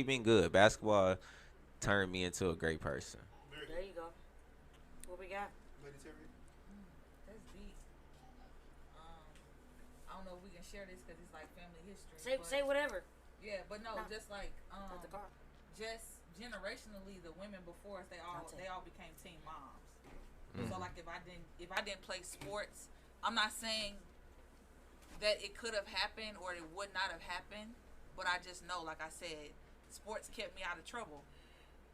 being good. Basketball turned me into a great person. There you go. What we got? That's deep. I don't know if we can share this because it's like family history. Say whatever. Yeah, but no, Nah. just like Not the car. just generationally, the women before us, they all became teen moms. So like if I didn't play sports, I'm not saying that it could have happened or it would not have happened, but I just know, like I said, sports kept me out of trouble.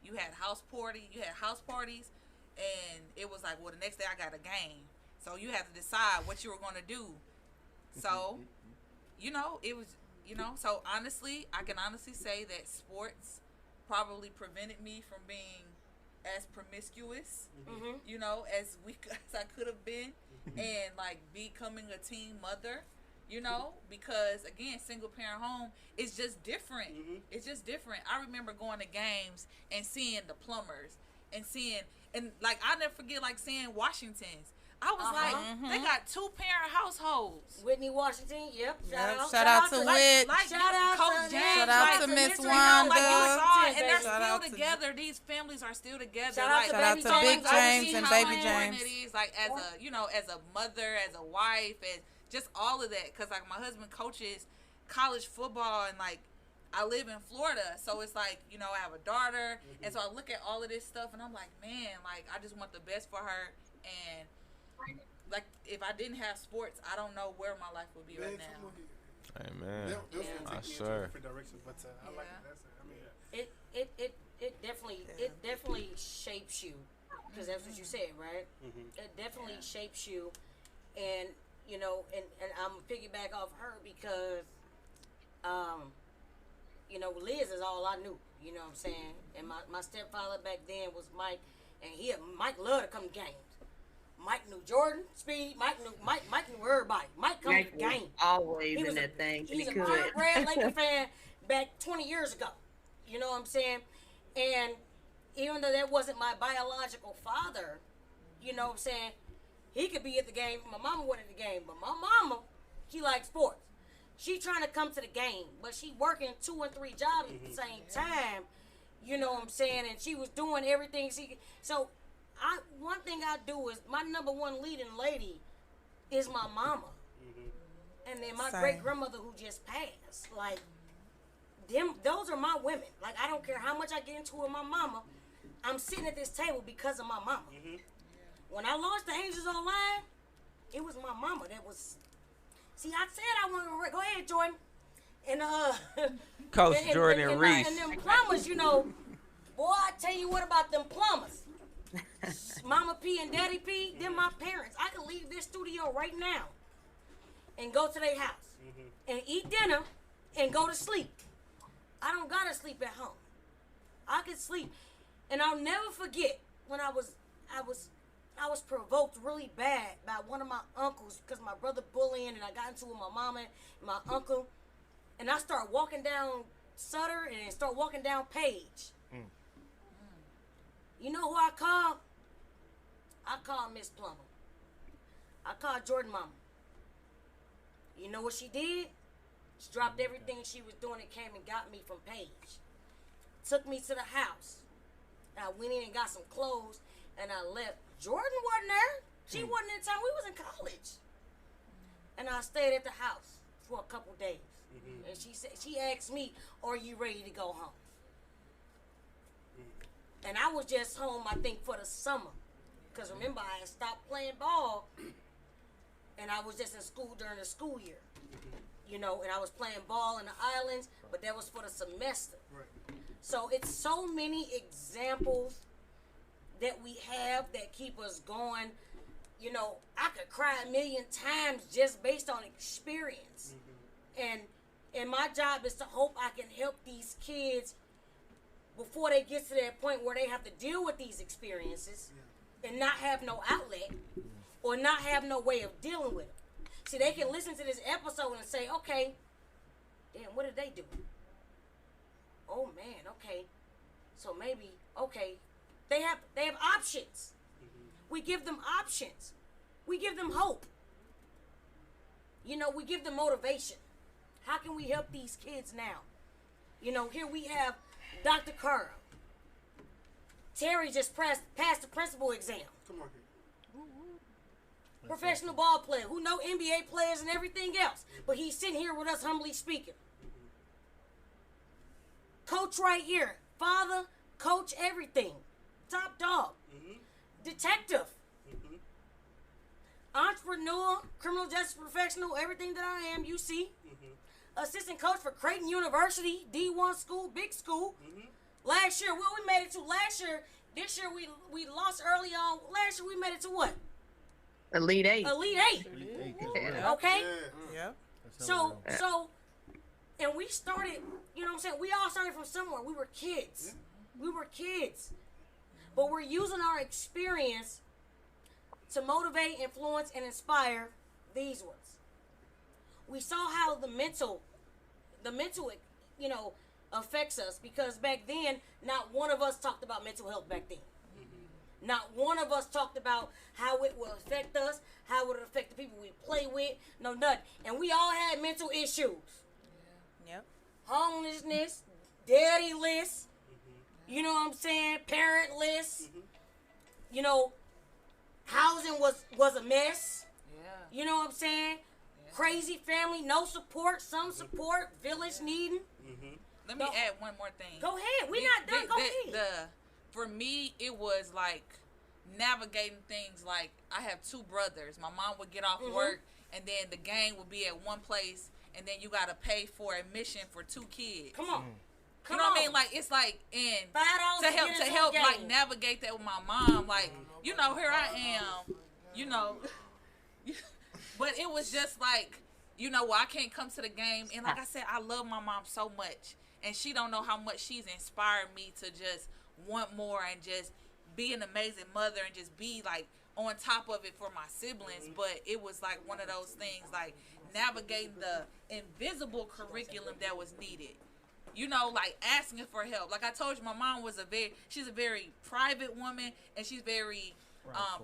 You had house parties, and it was like, well, the next day I got a game, so you had to decide what you were going to do. So, it was, so honestly, I can honestly say that sports probably prevented me from being as promiscuous, as I could have been, and like becoming a teen mother, because again, single parent home is just different. It's just different. I remember going to games and seeing the Plumbers and like I'll never forget like seeing Washington's. I was like, they got 2-parent households. Whitney Washington, yep. Shout out to Whit. Shout out Coach to James. Shout out to Miss Wanda. And they're Shout still out to- together. These families are still together. Shout out to Shout out to Baby Big James. James See and how Baby important James. it is, like as a mother, as a wife, and just all of that. Cause like my husband coaches college football, and like I live in Florida, so it's like I have a daughter, and so I look at all of this stuff, and I'm like, man, like I just want the best for her, and like if I didn't have sports, I don't know where my life would be right now. Amen. Those will take me into a different direction, but I like it. That's it. I mean, It definitely shapes you, because that's what you said, right? It definitely shapes you, and and I'm piggyback off her because, Liz is all I knew. You know what I'm saying? And my stepfather back then was Mike, And Mike loved to come to games. Mike knew Jordan, Speed. Mike knew everybody. Mike come to the game. Always in that thing. He's a purebred Laker fan back 20 years ago. You know what I'm saying? And even though that wasn't my biological father, you know what I'm saying, he could be at the game. My mama went at the game, but my mama, she likes sports. She trying to come to the game, but she working 2 and 3 jobs at the same time. You know what I'm saying? And she was doing everything she could. So one thing I do is my number one leading lady is my mama. And then my great grandmother who just passed. Like, those are my women. Like, I don't care how much I get into it with my mama. I'm sitting at this table because of my mama. When I launched the Angels Online, it was my mama that was. See, I said I wanted to. Go ahead, Jordan. And Coach Jordan and Reese. And them plumbers, you know, boy, I tell you what about them plumbers. Mama P and Daddy P, they're my parents. I can leave this studio right now and go to their house and eat dinner and go to sleep. I don't gotta sleep at home. I can sleep. And I'll never forget when I was provoked really bad by one of my uncles because my brother bullying, and I got into it with my mama and my uncle. And I start walking down Sutter and start walking down Page. You know who I called? I called Miss Plummer. I called Jordan Mama. You know what she did? She dropped everything she was doing and came and got me from Page. Took me to the house. I went in and got some clothes and I left. Jordan wasn't there. She wasn't in town. We was in college. And I stayed at the house for a couple days. And she asked me, "Are you ready to go home?" And I was just home, I think, for the summer. Because remember, I had stopped playing ball. And I was just in school during the school year. You know, and I was playing ball in the islands. But that was for the semester. So it's so many examples that we have that keep us going. You know, I could cry a million times just based on experience. And my job is to hope I can help these kids before they get to that point where they have to deal with these experiences and not have no outlet or not have no way of dealing with them. See, they can listen to this episode and say, okay, damn, what did they do? Oh man, okay. So maybe, okay, they have options. We give them options. We give them hope. You know, we give them motivation. How can we help these kids now? You know, here we have Dr. Carl. Terry just passed the principal exam. Come on here. Professional ball player who know NBA players and everything else. But he's sitting here with us humbly speaking. Coach right here. Father, coach, everything. Top dog. Detective. Entrepreneur, criminal justice professional, everything that I am, you see. Assistant coach for Creighton University, D1 school, big school. Last year, we made it to last year. This year, we lost early on. Last year, we made it to what? Elite Eight. Elite Eight. Okay? Yeah. So, and we started, you know what I'm saying? We all started from somewhere. We were kids. We were kids. But we're using our experience to motivate, influence, and inspire these ones. We saw how the mental, you know, affects us, because back then, not one of us talked about mental health back then. Not one of us talked about how it will affect us, how it would affect the people we play with, no nothing. And we all had mental issues. Yep. Homelessness, daddyless, you know what I'm saying, parentless, you know, housing was a mess. You know what I'm saying? Crazy family, no support, some support, village needing. Let me add one more thing. Go ahead. We're not done. Go ahead. For me, it was like navigating things. Like, I have 2 brothers. My mom would get off work, and then the gang would be at one place, and then you got to pay for admission for 2 kids. Come on. You know what I mean? Like, it's like, and $5 to help like navigate that with my mom. Like, you know, here I am, you know. But it was just like, you know, I can't come to the game. And like I said, I love my mom so much. And she don't know how much she's inspired me to just want more and just be an amazing mother and just be like on top of it for my siblings, but it was like one of those things like navigating the invisible curriculum that was needed. You know, like asking for help. Like I told you, my mom was she's a very private woman, and she's very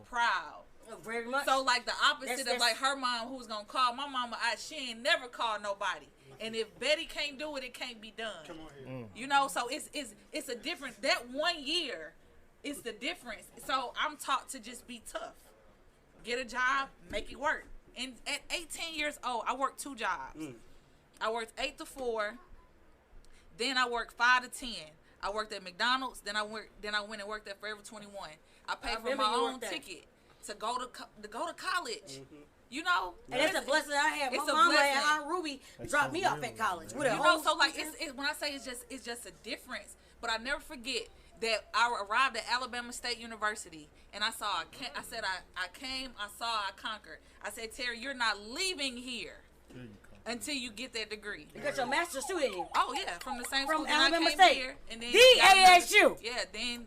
proud. Very much. So like the opposite of like her mom, who's gonna call my mama, she ain't never called nobody. And if Betty can't do it, it can't be done. Come on here. You know, so it's a different. That 1 year is the difference. So I'm taught to just be tough, get a job, make it work. And at 18 years old, I worked 2 jobs. I worked 8 to 4. Then I worked 5 to 10. I worked at McDonald's. Then I went and worked at Forever 21. I paid for my own ticket to go to college. You know, and it's a blessing I have. My mama had Aunt Ruby drop me off at college. With a whole so like when I say it's just a difference. But I never forget that I arrived at Alabama State University and I came, I saw, I conquered. I said, Terry, you're not leaving here until you get that degree. You got your master's too, didn't you? Oh yeah, from the same from school. Alabama I came State. Here, and then the ASU. Yeah, then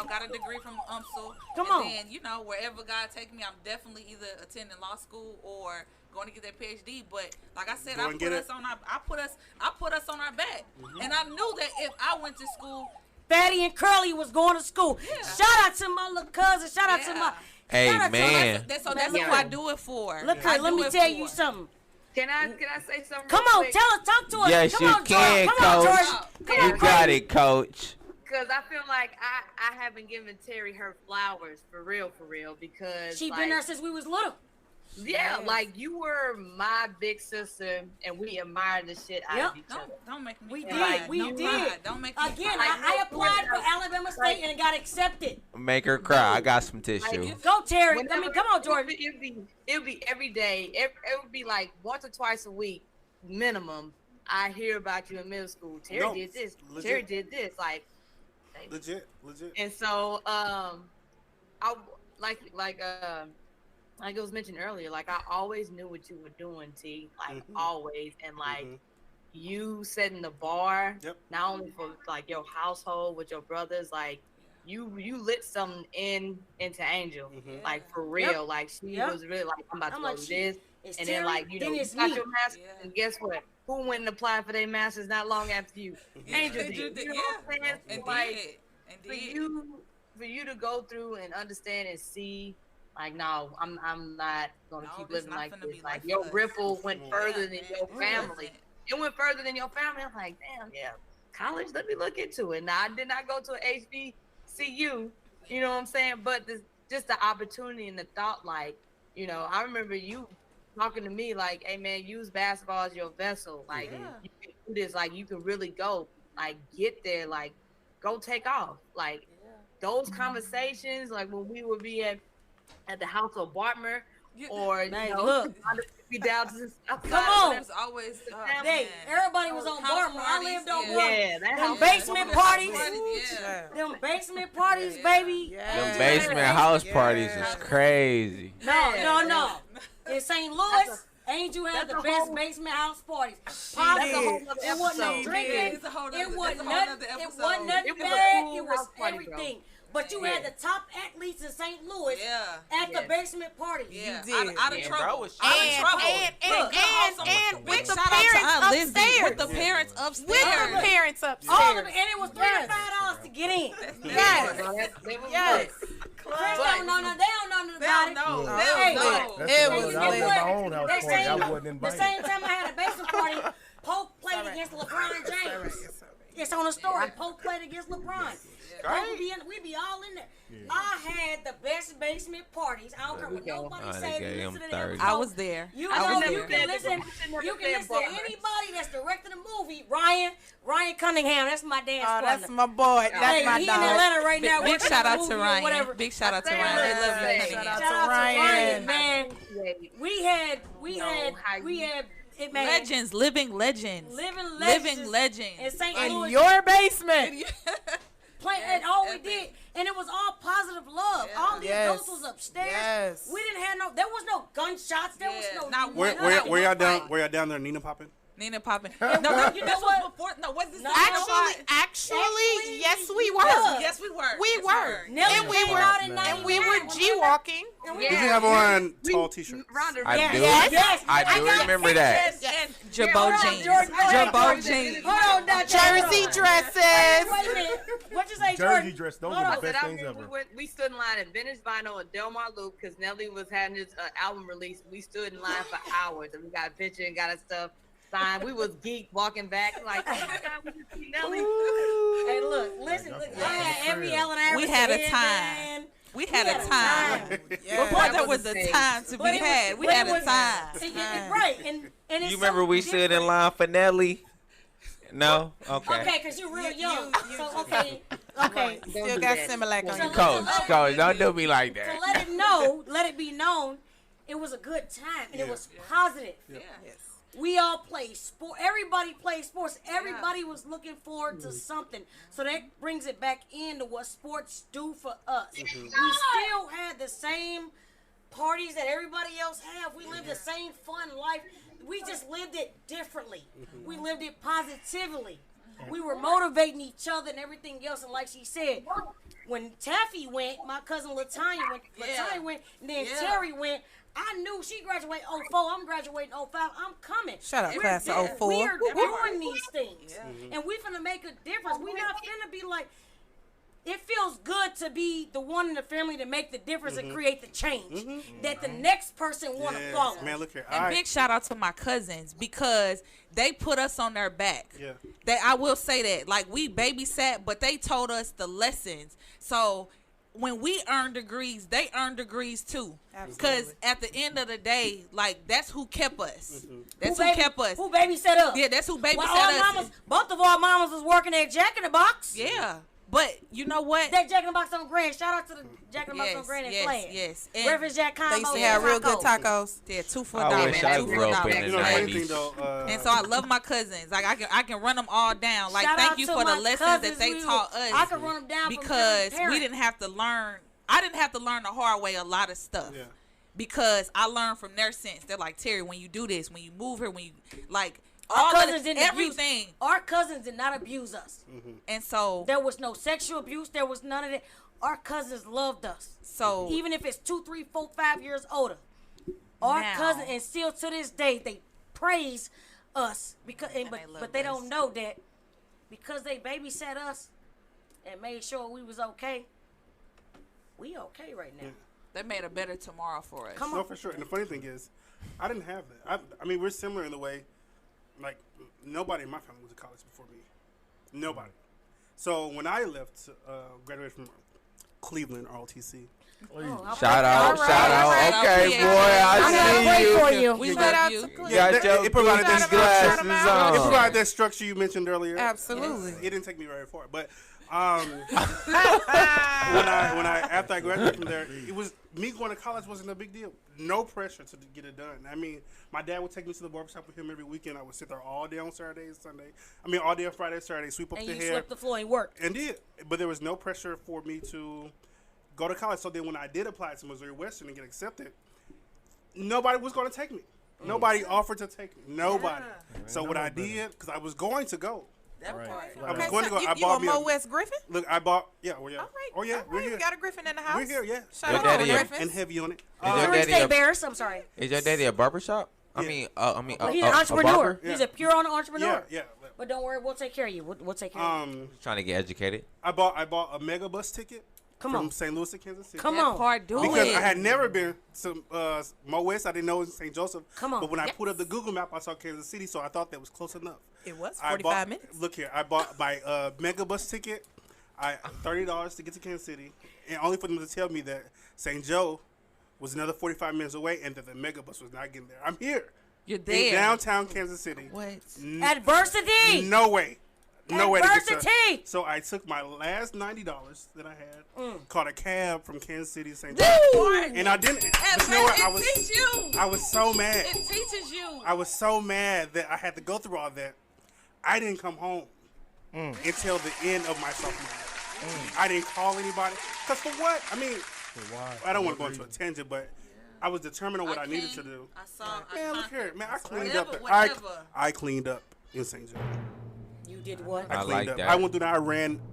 got a degree from UMSL. Come on. And then wherever God take me, I'm definitely either attending law school or going to get that PhD. But like I said, I put us on our back, and I knew that if I went to school, Fatty and Curly was going to school. Yeah. Shout out to my little cousin. Shout out to my. Hey man. That's what I do it for. Look, let me tell you something. Can I say something? Come on, talk to us. Yes, Come on, can, George. Coach. You got it, Coach. Because I feel like I haven't given Terry her flowers for real, because she been there since we was little. Yeah, like you were my big sister, and we admired the shit out of each other. Don't make me. We cry. did. We did. Don't make me. Again, I applied for Alabama State and it got accepted. Make her cry. I got some tissue. Go, Terry. Come on, Jordan. It'll be every day. It would be like once or twice a week minimum. I hear about you in middle school. Terry did this. Legit. Terry did this. Like legit. And so, I like it was mentioned earlier, like I always knew what you were doing, T. Like always, and like you setting the bar, not only for like your household with your brothers, like you lit something into Angel, like for real. Like she was really like, I'm about to do this, and then like you got your master, and guess what? Who went and applied for their masters not long after you? Angel did. You know what I'm saying? Like for you to go through and understand and see. Like, no, I'm not gonna keep living like this. Like your ripple went further than your family. It went further than your family. I'm like, damn, college. Let me look into it. Now I did not go to a HBCU. You know what I'm saying? But just the opportunity and the thought, like, I remember you talking to me like, hey man, use basketball as your vessel. Like you can do this. Like you can really go. Like get there. Like go take off. Like those conversations. Like when we would be at the house of Bartmer, or look, be down to come on. There's always everybody was on Bartmer. I lived on Bartmer. Them basement parties. Them basement parties, baby. Them basement house parties is crazy. No. In St. Louis, Angel had the best basement house parties. It wasn't no drinking. It wasn't nothing bad. It was everything. But you had the top athletes in St. Louis at the basement parties. Yeah. You did. Out of trouble. And with the parents upstairs. With the parents upstairs. With the parents upstairs. And it was $35 to get in. Yes. Chris don't know nothing. They don't know nothing about it. It was my own house party. I wasn't invited. The same time I had a basement party, Pope played against LeBron James. It's on the story. Pope played against LeBron. We be all in there. I had the best basement parties. I don't care what nobody said. Listen to them. I was there. You can listen to anybody that's directing a movie. Ryan Cunningham. That's my dance partner. That's my boy. That's my he dog. in Atlanta right now. Big shout out to Ryan. Big shout out to Ryan. I love you. Shout out to Ryan, man. We had it, man. Legends, living legends. In St. Louis. In your basement. And all we did, and it was all positive love. All the adults was upstairs. Yes. We didn't have there was no gunshots. There was no. Where y'all down there, Nina popping? Nina popping. You No, know this what? was before. No, was this No, Actually, yes, we were. Yes, we were. We Yes, were. Nelly And we came were. out in And we 99. were G-walking. Did you have on tall t-shirts? Rhonda, I do. Yes. I do got remember that. pictures. And Hold Jabot on, jeans. Jordan. Go ahead, Jabot Jordan. jeans. Hold on, Dr. Jersey Hold on. dresses. Wait a minute. What you say, Jordan? Jersey dress, those Hold are on. the I best said, things ever. we stood in line at Vintage Vinyl and Delmar Loop because Nelly was having his album release. We stood in line for hours and we got a picture and got our stuff signed. We was geek walking back like, oh my God, we just see Nelly. Hey, look, listen. Look, I had every Allen Iverson We had a headband. time. We had a time. Before That there was was a a thing. time to be But it was- had. We but had it a was- time. Right, and it's You remember we stood in different. line for Nelly? No? Okay. Okay, because you're real young. you So, okay. Still do got that. Similac on So you. Coach, don't do me like So that. let it be known, it was a good time and it was positive. Yeah. We all play sport. Everybody plays sports. Everybody was looking forward to something. So that brings it back into what sports do for us. We still had the same parties that everybody else have. We lived the same fun life. We just lived it differently. We lived it positively. We were motivating each other and everything else. And like she said, when Taffy went, my cousin Latanya went, and then Terry went. I knew she graduated 04. I'm graduating 05. I'm coming. Shut up, We're class of doing- 04. We are doing these things. And we finna make a difference. We not finna be like, it feels good to be the one in the family to make the difference and create the change that the next person want to follow. Man, look here. And big shout out to my cousins because they put us on their back. Yeah. I will say that. Like, we babysat, but they told us the lessons. So when we earned degrees, they earned degrees too. Because at the end of the day, like, that's who kept us. That's who kept us. Who babysat us? Yeah, that's who babysat Well, our us. mamas, both of our mamas was working at Jack in the Box. Yeah. But you know what? That Jack in the Box on Grand. Shout out to the Jack in the Box on Grand and Clay. Yes. Reverend Jack Combo. They used to have real good tacos. Yeah, 2 for I $1. wish I $2 for grew up in $1. the You know, the funny 90s. thing though, And so I love my cousins. Like, I can run them all down. Like, Shout thank out you to for the my lessons cousins. that they taught us. I can run them down from because different parents. we didn't have to learn. I didn't have to learn the hard way a lot of stuff. Yeah. Because I learned from their sense. They're like, Terry, when you do this, when you move here, when you like Our all cousins of didn't everything. abuse. Our cousins did not abuse us. And so There was no sexual abuse. There was none of that. Our cousins loved us. So Even if it's 2, 3, 4, 5 years older. Our Now- cousin, and still to this day, they praise us because, they love but they us. don't know that because they babysat us and made sure we was okay. We okay right now. they made a better tomorrow for us. Come No, on. for sure. And the funny thing is, I didn't have that. I mean, we're similar in the way, like, nobody in my family was in college before me. Nobody. So when I left, graduated from Cleveland, ROTC. Shout out. Okay, Yeah. boy, I'm I gonna see pray you. for you. We You love got- you. Got your it provided Gucci that glasses It on. provided that structure you mentioned earlier. Absolutely. It didn't take me very far, but after I graduated from there, it was me going to college wasn't a big deal. No pressure to get it done. I mean, my dad would take me to the barbershop with him every weekend. I would sit there all day on Saturday and Sunday. I mean, all day on Friday, Saturday, sweep up And the you hair. swept the floor and worked. And did, but there was no pressure for me to go to college. So then when I did apply to Missouri Western and get accepted, nobody was going to take me. Nobody offered to take me. Nobody. So what I did, because I was going to go. I was Okay, going to go. so I you bought on me Mo West Griffin? Look, I bought. Yeah, well, yeah. All right. Oh yeah, all we're right. here. You got a Griffin in the house? We're here. Yeah. Shout Your out daddy to a- Griffin. And heavy on it. Your Missouri daddy State a- Bears. I'm sorry. Is your daddy a barbershop? I Yeah. mean, He's a an entrepreneur. barber? Yeah. He's a pure entrepreneur. Yeah, But don't worry, we'll take care of you. We'll take care of you. Trying to get educated. I bought a mega bus ticket Come from on. St. Louis to Kansas City. Come That on. part do Because it. I had never been to Mo West. I didn't know it was St. Joseph. Come on. But when I put up the Google map, I saw Kansas City, so I thought that was close enough. It was I 45 bought, minutes. Look here, I bought my mega bus ticket. I $30 to get to Kansas City, and only for them to tell me that St. Joe was another 45 minutes away, and that the mega bus was not getting there. I'm here You're in there. downtown Kansas City. What? Adversity. No way. No way to get Adversity. to. So I took my last $90 that I had, caught a cab from Kansas City to St. Woo! Joe, and I didn't. But you know what? It teaches you. I was so mad. It teaches you. I was so mad that I had to go through all that. I didn't come home until the end of my sophomore year. I didn't call anybody. Because for what? I mean, I don't want to go into a tangent, but I was determined on what I needed to came, do. I saw. Man, look here, man. I cleaned up. Whatever. I cleaned up in St. John. You did what? I cleaned like up. that. I went through there. I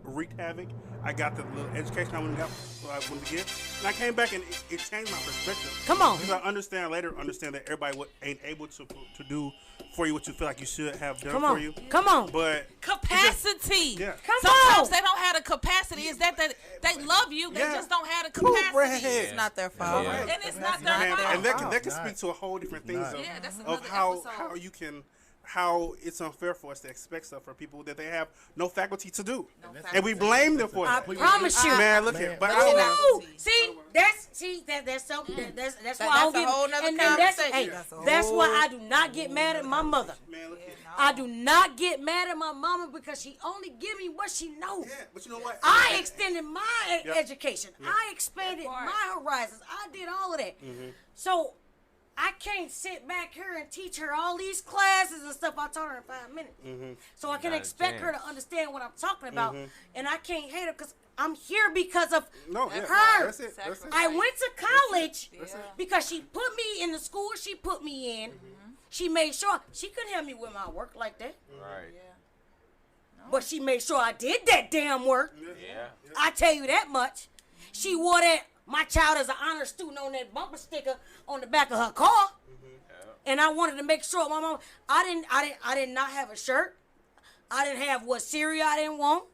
wreaked havoc. I got the little education I wanted to get, and I came back and it changed my perspective. Come on. Because I understand that everybody ain't able to do for you what you feel like you should have done Come on. for you. Come on. But Capacity. Yeah. Come Sometimes on. they don't have the capacity. Is that they love you? They Yeah. just don't have the Cool capacity. bread. It's not their fault. Yeah. And it's not their Man, fault. and that can speak to a whole different things of, Yeah, that's of another how episode. how it's unfair for us to expect stuff for people that they have no faculty to do, faculty. and we blame them for I that. promise you. Man, look here, but I But you don't know- know. See, that's so that's why I That's don't a get. whole nother and that's conversation. that's why I do not get mad at my mother. Man, look here. I do not get mad at my mama because she only give me what she knows. Yeah, but you know what? I extended my Yep. education. I expanded my horizons. I did all of that. So I can't sit back here and teach her all these classes and stuff I taught her in 5 minutes. So I can Not a expect her to chance. understand what I'm talking about. And I can't hate her because I'm here because of No, yeah, her. that's it. That's it. I went to college because she put me in the school she put me in. She made sure she couldn't help me with my work like that. Right. But she made sure I did that damn work. Yeah. I tell you that much. She wore that my child is an honor student on that bumper sticker on the back of her car. And I wanted to make sure my mom I did not have a shirt. I didn't have what cereal I didn't want.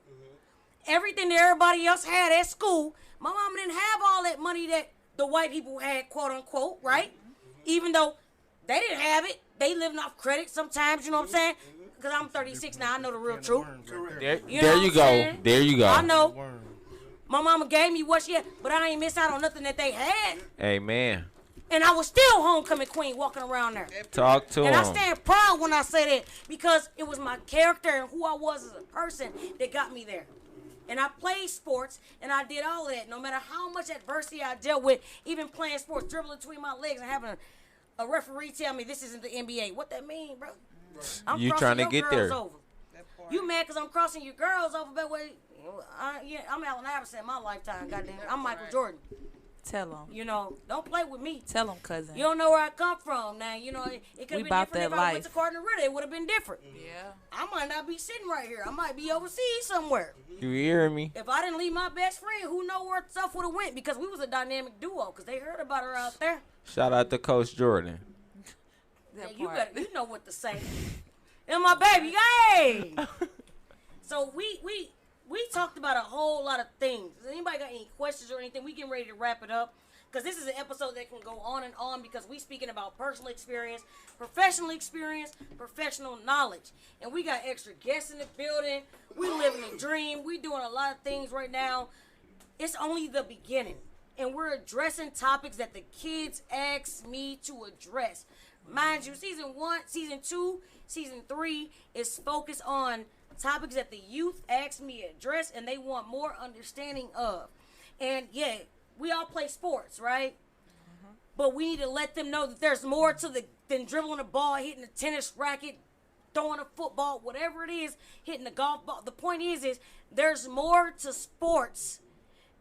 Everything that everybody else had at school. My mom didn't have all that money that the white people had, quote unquote, right? Even though they didn't have it. They living off credit sometimes, you know what I'm saying? Because I'm 36 now, I know the real truth. There, You know there what you I'm go. saying? There you go. I know. My mama gave me what she had, but I ain't miss out on nothing that they had. Amen. And I was still homecoming queen walking around there. Talk to And I him. stand proud when I say that because it was my character and who I was as a person that got me there. And I played sports and I did all of that. No matter how much adversity I dealt with, even playing sports, dribbling between my legs and having a referee tell me this isn't the NBA. What that mean, bro? I'm You crossing trying to your get girls there. over. You mad because I'm crossing your girls over, but wait, I'm Allen Iverson in my lifetime, goddamn. I'm Michael Jordan. Tell them. You know, don't play with me. Tell them, cousin. You don't know where I come from. Now, you know, it could have been bout different if that I went to life. Cardinal Ritter. It would have been different. Yeah. I might not be sitting right here. I might be overseas somewhere. You hear me? If I didn't leave my best friend, who know where stuff would have went? Because we was a dynamic duo. Because they heard about her out there. Shout out to Coach Jordan. Yeah, you know what to say. And my baby, hey. So we talked about a whole lot of things. Does anybody got any questions or anything? We getting ready to wrap it up. Because this is an episode that can go on and on because we speaking about personal experience, professional knowledge. And we got extra guests in the building. We living a dream. We doing a lot of things right now. It's only the beginning. And we're addressing topics that the kids asked me to address. Mind you, season 1, season 2, season 3 is focused on topics that the youth asked me to address and they want more understanding of. And yeah, we all play sports, right? But we need to let them know that there's more to than dribbling a ball, hitting a tennis racket, throwing a football, whatever it is, hitting a golf ball. The point is there's more to sports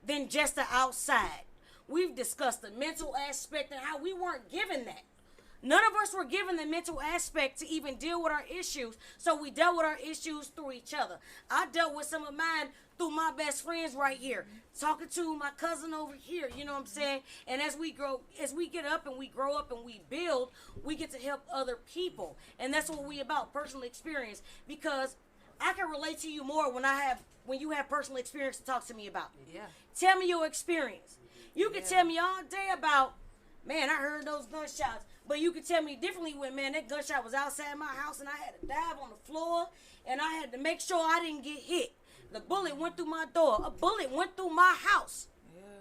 than just the outside. We've discussed the mental aspect and how we weren't given that. None of us were given the mental aspect to even deal with our issues, so we dealt with our issues through each other. I dealt with some of mine through my best friends right here, talking to my cousin over here, you know what I'm saying? And as we get up and we grow up and we build, we get to help other people. And that's what we about, personal experience, because I can relate to you more when you have personal experience to talk to me about. Yeah. Tell me your experience. You can tell me all day about, man, I heard those gunshots. But you could tell me differently when, man, that gunshot was outside my house and I had to dive on the floor and I had to make sure I didn't get hit. The bullet went through my door. A bullet went through my house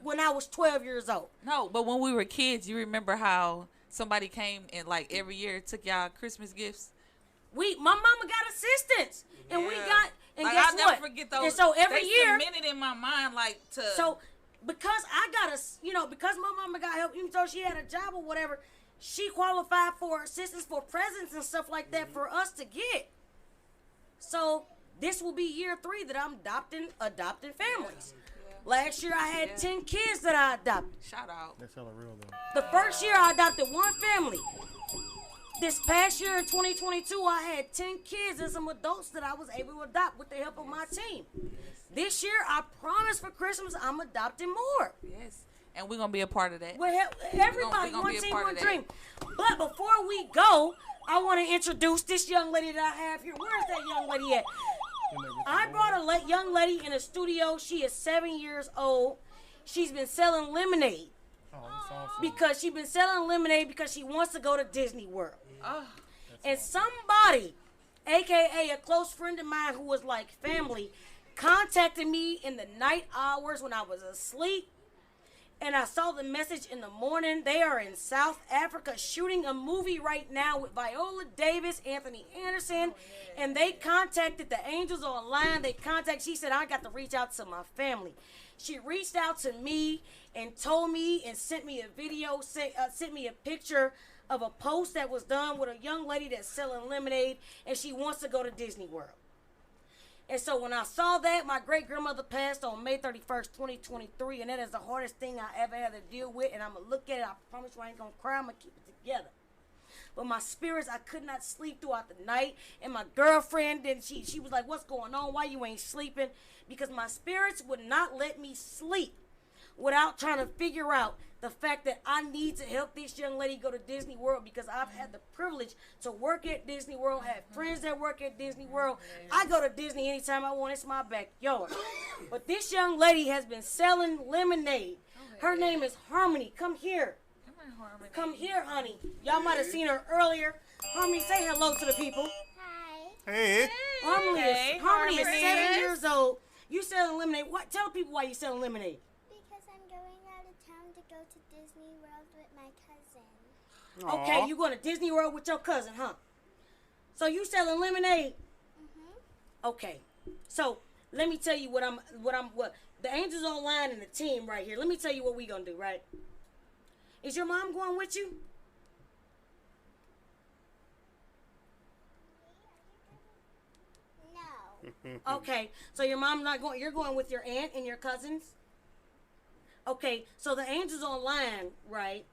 when I was 12 years old. No, but when we were kids, you remember how somebody came and like every year took y'all Christmas gifts? My mama got assistance. And we got, and like, guess I'll what? never forget those. And so every year. cemented in my mind like to. So because I got because my mama got help, even though she had a job or whatever, she qualified for assistance for presents and stuff like that for us to get. So this will be year 3 that I'm adopting families. Last year I had 10 kids that I adopted. Shout out. That's hella real though. The first year I adopted one family. This past year in 2022, I had 10 kids and some adults that I was able to adopt with the help of my team. This year, I promise for Christmas, I'm adopting more. Yes. And we're going to be a part of that. Well, everybody, one team, one dream. But before we go, I want to introduce this young lady that I have here. Where is that young lady at? I brought a young lady in the studio. She is 7 years old. She's been selling lemonade. Oh, that's awesome. Because she's been selling lemonade because she wants to go to Disney World. And somebody, a.k.a. a close friend of mine who was like family, contacted me in the night hours when I was asleep. And I saw the message in the morning. They are in South Africa shooting a movie right now with Viola Davis, Anthony Anderson. And they contacted the Angels Online. She said, I got to reach out to my family. She reached out to me and told me and sent me a video, sent me a picture of a post that was done with a young lady that's selling lemonade, and she wants to go to Disney World. And so when I saw that, my great-grandmother passed on May 31st, 2023, and that is the hardest thing I ever had to deal with, and I'm going to look at it. I promise you I ain't going to cry. I'm going to keep it together. But my spirits, I could not sleep throughout the night, and my girlfriend, then she was like, what's going on? Why you ain't sleeping? Because my spirits would not let me sleep without trying to figure out the fact that I need to help this young lady go to Disney World because I've had the privilege to work at Disney World, have friends that work at Disney World. I go to Disney anytime I want. It's my backyard. But this young lady has been selling lemonade. Her name is Harmony. Come here. Come here, honey. Y'all might have seen her earlier. Harmony, say hello to the people. Hi. Hey. Harmony is 7 years old. You selling lemonade. What? Tell people why you selling lemonade. Because I'm going out of town to go to Disney World with my cousin. Okay, you going to Disney World with your cousin, huh? So you selling lemonade? Okay. So let me tell you what the Angels Online and the team right here. Let me tell you what we gonna do, right? Is your mom going with you? No. Okay, so your mom's not going. You're going with your aunt and your cousins. Okay, so the Angels Online, right?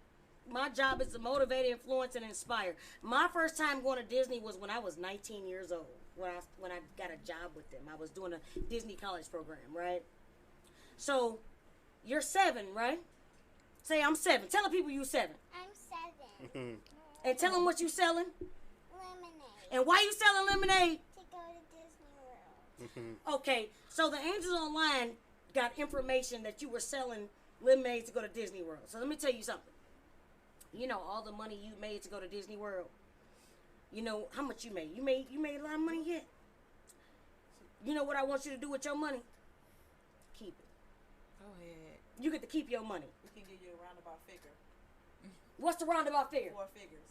My job is to motivate, influence, and inspire. My first time going to Disney was when I was 19 years old. When I got a job with them, I was doing a Disney college program, right? So, you're 7, right? Say I'm 7. Tell the people you 7. I'm 7. And tell them what you selling. Lemonade. And why you selling lemonade? To go to Disney World. Okay, so the Angels Online got information that you were selling lemonade to go to Disney World. So let me tell you something. You know all the money you made to go to Disney World. You know how much you made. You made a lot of money yet. You know what I want you to do with your money? Keep it. Go ahead. You get to keep your money. We can give you a roundabout figure. What's the roundabout figure? 4 figures.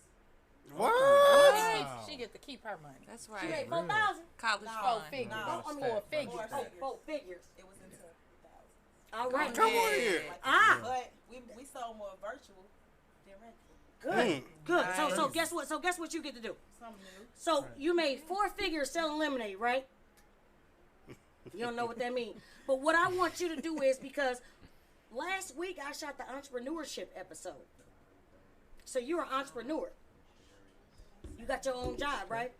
What? She get to keep her money. That's She made right. 4,000. College Four fund. figures. No, I mean, 4 figures. Oh, 4 figures. It was into 1,000. All right. Come on here. But we sold more virtual than regular. Good. Good. So guess what you get to do? Something new. So you made 4 figures selling lemonade, right? You don't know what that means. But what I want you to do is, because last week I shot the entrepreneurship episode. So you're an entrepreneur. You got your own job, right?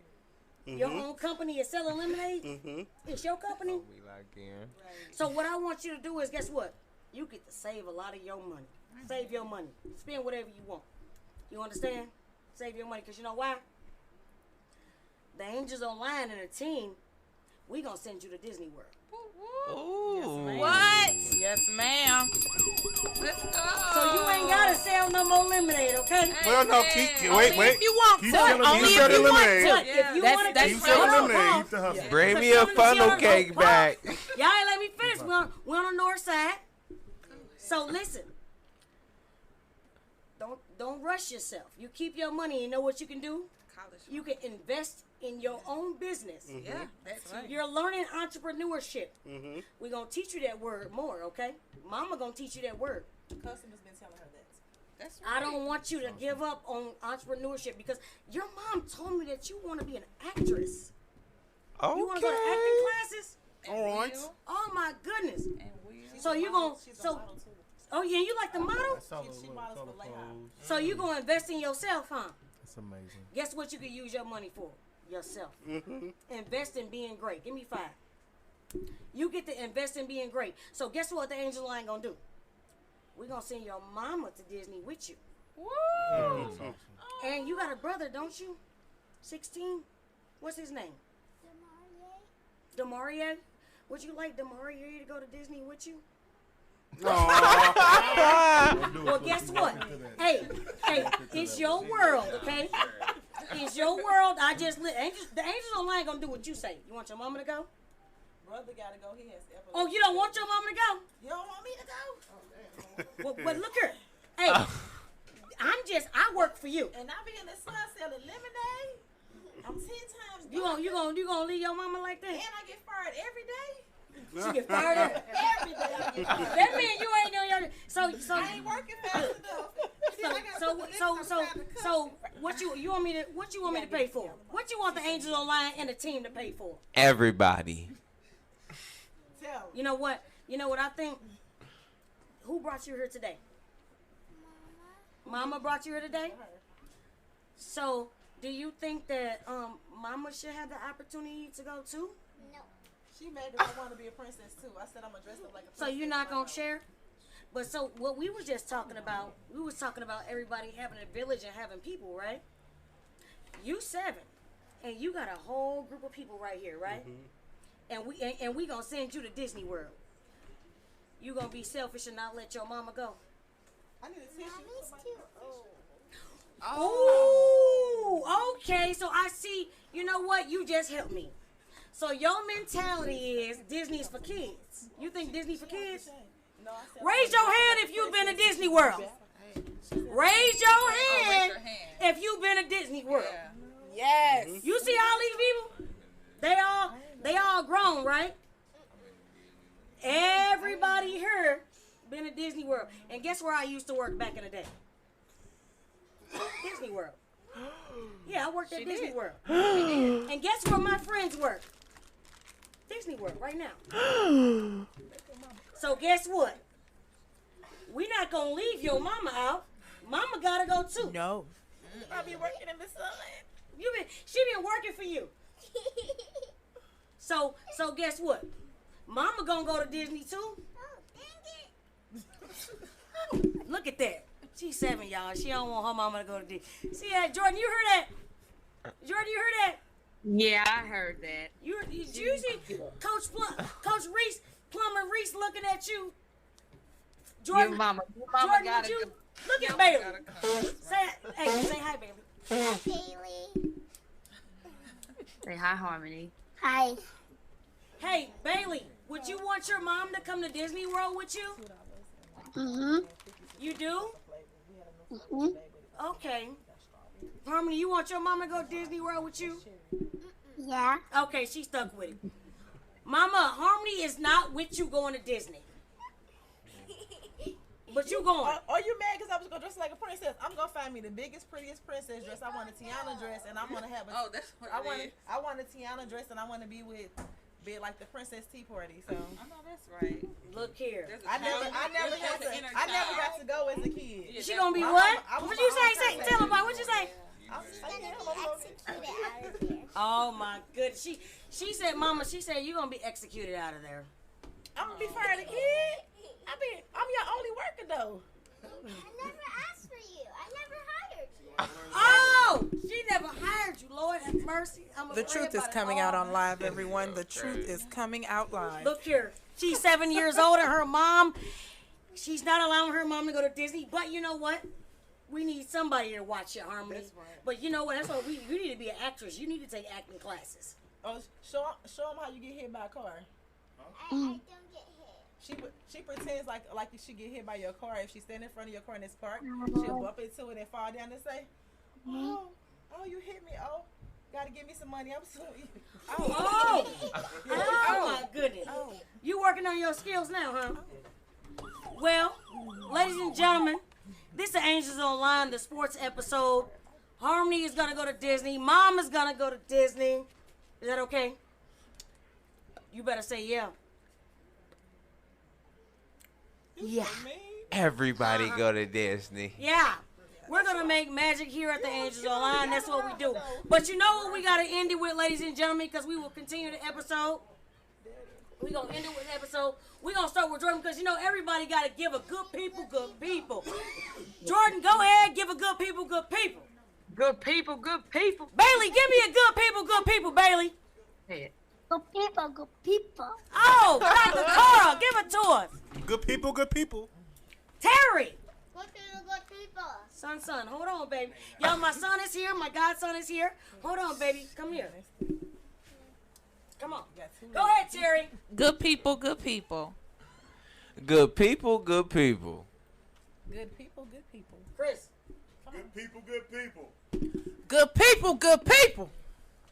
Your own company is selling lemonade. It's your company. We like in. So what I want you to do is, guess what? You get to save a lot of your money. Save your money. Spend whatever you want. You understand? Save your money, because you know why? The Angels Online and the team, we gonna send you to Disney World. Ooh. What? Yes, ma'am. Let's go. So you ain't gotta sell no more lemonade, okay? Well, no, wait. If you want Keep to. selling- Only keep if selling you want lemonade. But to. if you That's- want to that's keep Keep selling selling lemonade. lemonade, Keep the hustle. Bring me Because a some of funnel y'all cake don't back. Y'all ain't let me finish. We're on the north side. So listen. Don't rush yourself. You keep your money. You know what you can do? College You can invest in your own business. Yeah, that's right. You're learning entrepreneurship. We're going to teach you that word more, okay? Mama going to teach you that word. The customer's been telling her that. That's right. I don't want you to give up on entrepreneurship because your mom told me that you want to be an actress. You want to go to acting classes? All right. Oh my goodness. And Will. So you gonna Oh yeah, you like the model? She models for clothes. So you gonna invest in yourself, huh? That's amazing. Guess what you can use your money for? Yourself. Invest in being great. Give me 5. You get to invest in being great. So guess what the Angel Line gonna do? We're gonna send your mama to Disney with you. Woo! And you got a brother, don't you? 16? What's his name? Demarie. Would you like Demarie to go to Disney with you? Well, guess what? Hey, it's your world, okay? It's your world. The Angels Online gonna do what you say. You want your mama to go? Brother gotta go. He has epilepsy. Oh, you don't want your mama to go? You don't want me to go? Well, but look here. Hey, I work for you. And I be in the sun selling lemonade. I'm 10 times. You gonna leave your mama like that? And I get fired every day. She get fired up. Every day I get fired. That means you ain't doing your so I ain't working fast enough. so what you want me to pay for? What you want the Angels Online and the team to pay for? Everybody. You know what? You know what I think? Who brought you here today? Mama brought you here today? So, do you think that Mama should have the opportunity to go too? No. She made it. I want to be a princess too. I said I'm gonna dress up like a princess. So you're not gonna share? But so what we was just talking about, everybody having a village and having people, right? You 7, and you got a whole group of people right here, right? And we gonna send you to Disney World. You gonna be selfish and not let your mama go? I need a tissue. Mommy's too old. Oh, okay. So I see. You know what? You just helped me. So your mentality is Disney's for kids. You think Disney for kids? Raise your hand if you've been to Disney World. Raise your hand if you've been to Disney World. Yes. You see all these people? They all grown, right? Everybody here been to Disney World. And guess where I used to work back in the day? Disney World. Yeah, I worked at Disney World. And guess where my friends work? Disney World right now. So guess what? We not gonna leave your mama out. Mama gotta go too. No. I be working in the sun. She been working for you. So guess what? Mama gonna go to Disney too. Look at that. She's 7, y'all. She don't want her mama to go to Disney. See that, Jordan? You heard that? Jordan, you heard that? Yeah, I heard that. You see Coach Reese, Plumber Reese, looking at you. Jordan, Your mama Jordan, gotta you go. look at Bailey. Say hi, Bailey. Hi, Bailey. Say hi, Harmony. Hi. Hey, Bailey, would you want your mom to come to Disney World with you? You do? Okay. Harmony, you want your mama to go to Disney World with you? Yeah. Okay, she stuck with it. Mama, Harmony is not with you going to Disney. But you going. Are you mad because I was going to dress like a princess? I'm going to find me the biggest, prettiest princess dress. I want a Tiana dress, and I want to have a... Oh, that's what I want a Tiana dress, and I want to be like the Princess Tea Party. So I know that's right. Look here. I never got to go as a kid. She gonna be what? What you say? Tell her about what you say. Oh my goodness. She said, Mama, you gonna be executed out of there. I'm gonna be fired again. I'm your only worker though. I never asked for you. I never hired you. Oh, she never hired you. Lord have mercy. The truth is coming out on live, everyone. The truth is coming out live. Look here. She's 7 years old, and her mom, she's not allowing her mom to go to Disney. But you know what? We need somebody to watch your Harmony. That's right. But you know what? That's why you need to be an actress. You need to take acting classes. Oh, show them how you get hit by a car. I don't get hit. She pretends like she get hit by your car. If she stand in front of your car in this park, she'll bump into it and fall down and say, "Oh, you hit me. Oh, gotta give me some money. I'm sorry." Oh my goodness. You working on your skills now, huh? Well, ladies and gentlemen, this is Angels Online, the sports episode. Harmony is gonna go to Disney. Mom is gonna go to Disney. Is that okay? You better say yeah. Yeah. Everybody go to Disney. Yeah. We're going to make magic here at the Angels Online. That's what we do. But you know what we got to end it with, ladies and gentlemen, because we will continue the episode. We're going to end it with the episode. We're going to start with Jordan because, you know, everybody got to give a good people, good people. Jordan, go ahead. Give a good people, good people. Good people, good people. Bailey, give me a good people, Bailey. Hey. Good people. Oh, Dr. Carl, give it to us. Good people. Terry. Good people. Son, hold on, baby. Y'all, my son is here. My godson is here. Hold on, baby. Come here. Come on. Go ahead, Terry. Good people, good people. Good people, good people. Good people, good people. Chris. Good people, good people. Good people, good people.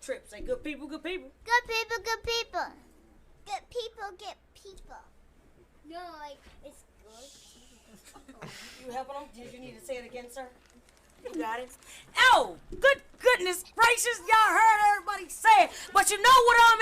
Trip, say good people, good people. Good people. Good people. No, like, it's good. You helping him? Did you need to say it again, sir? You got it. Oh, goodness gracious. Y'all heard everybody say it. But you know what I'm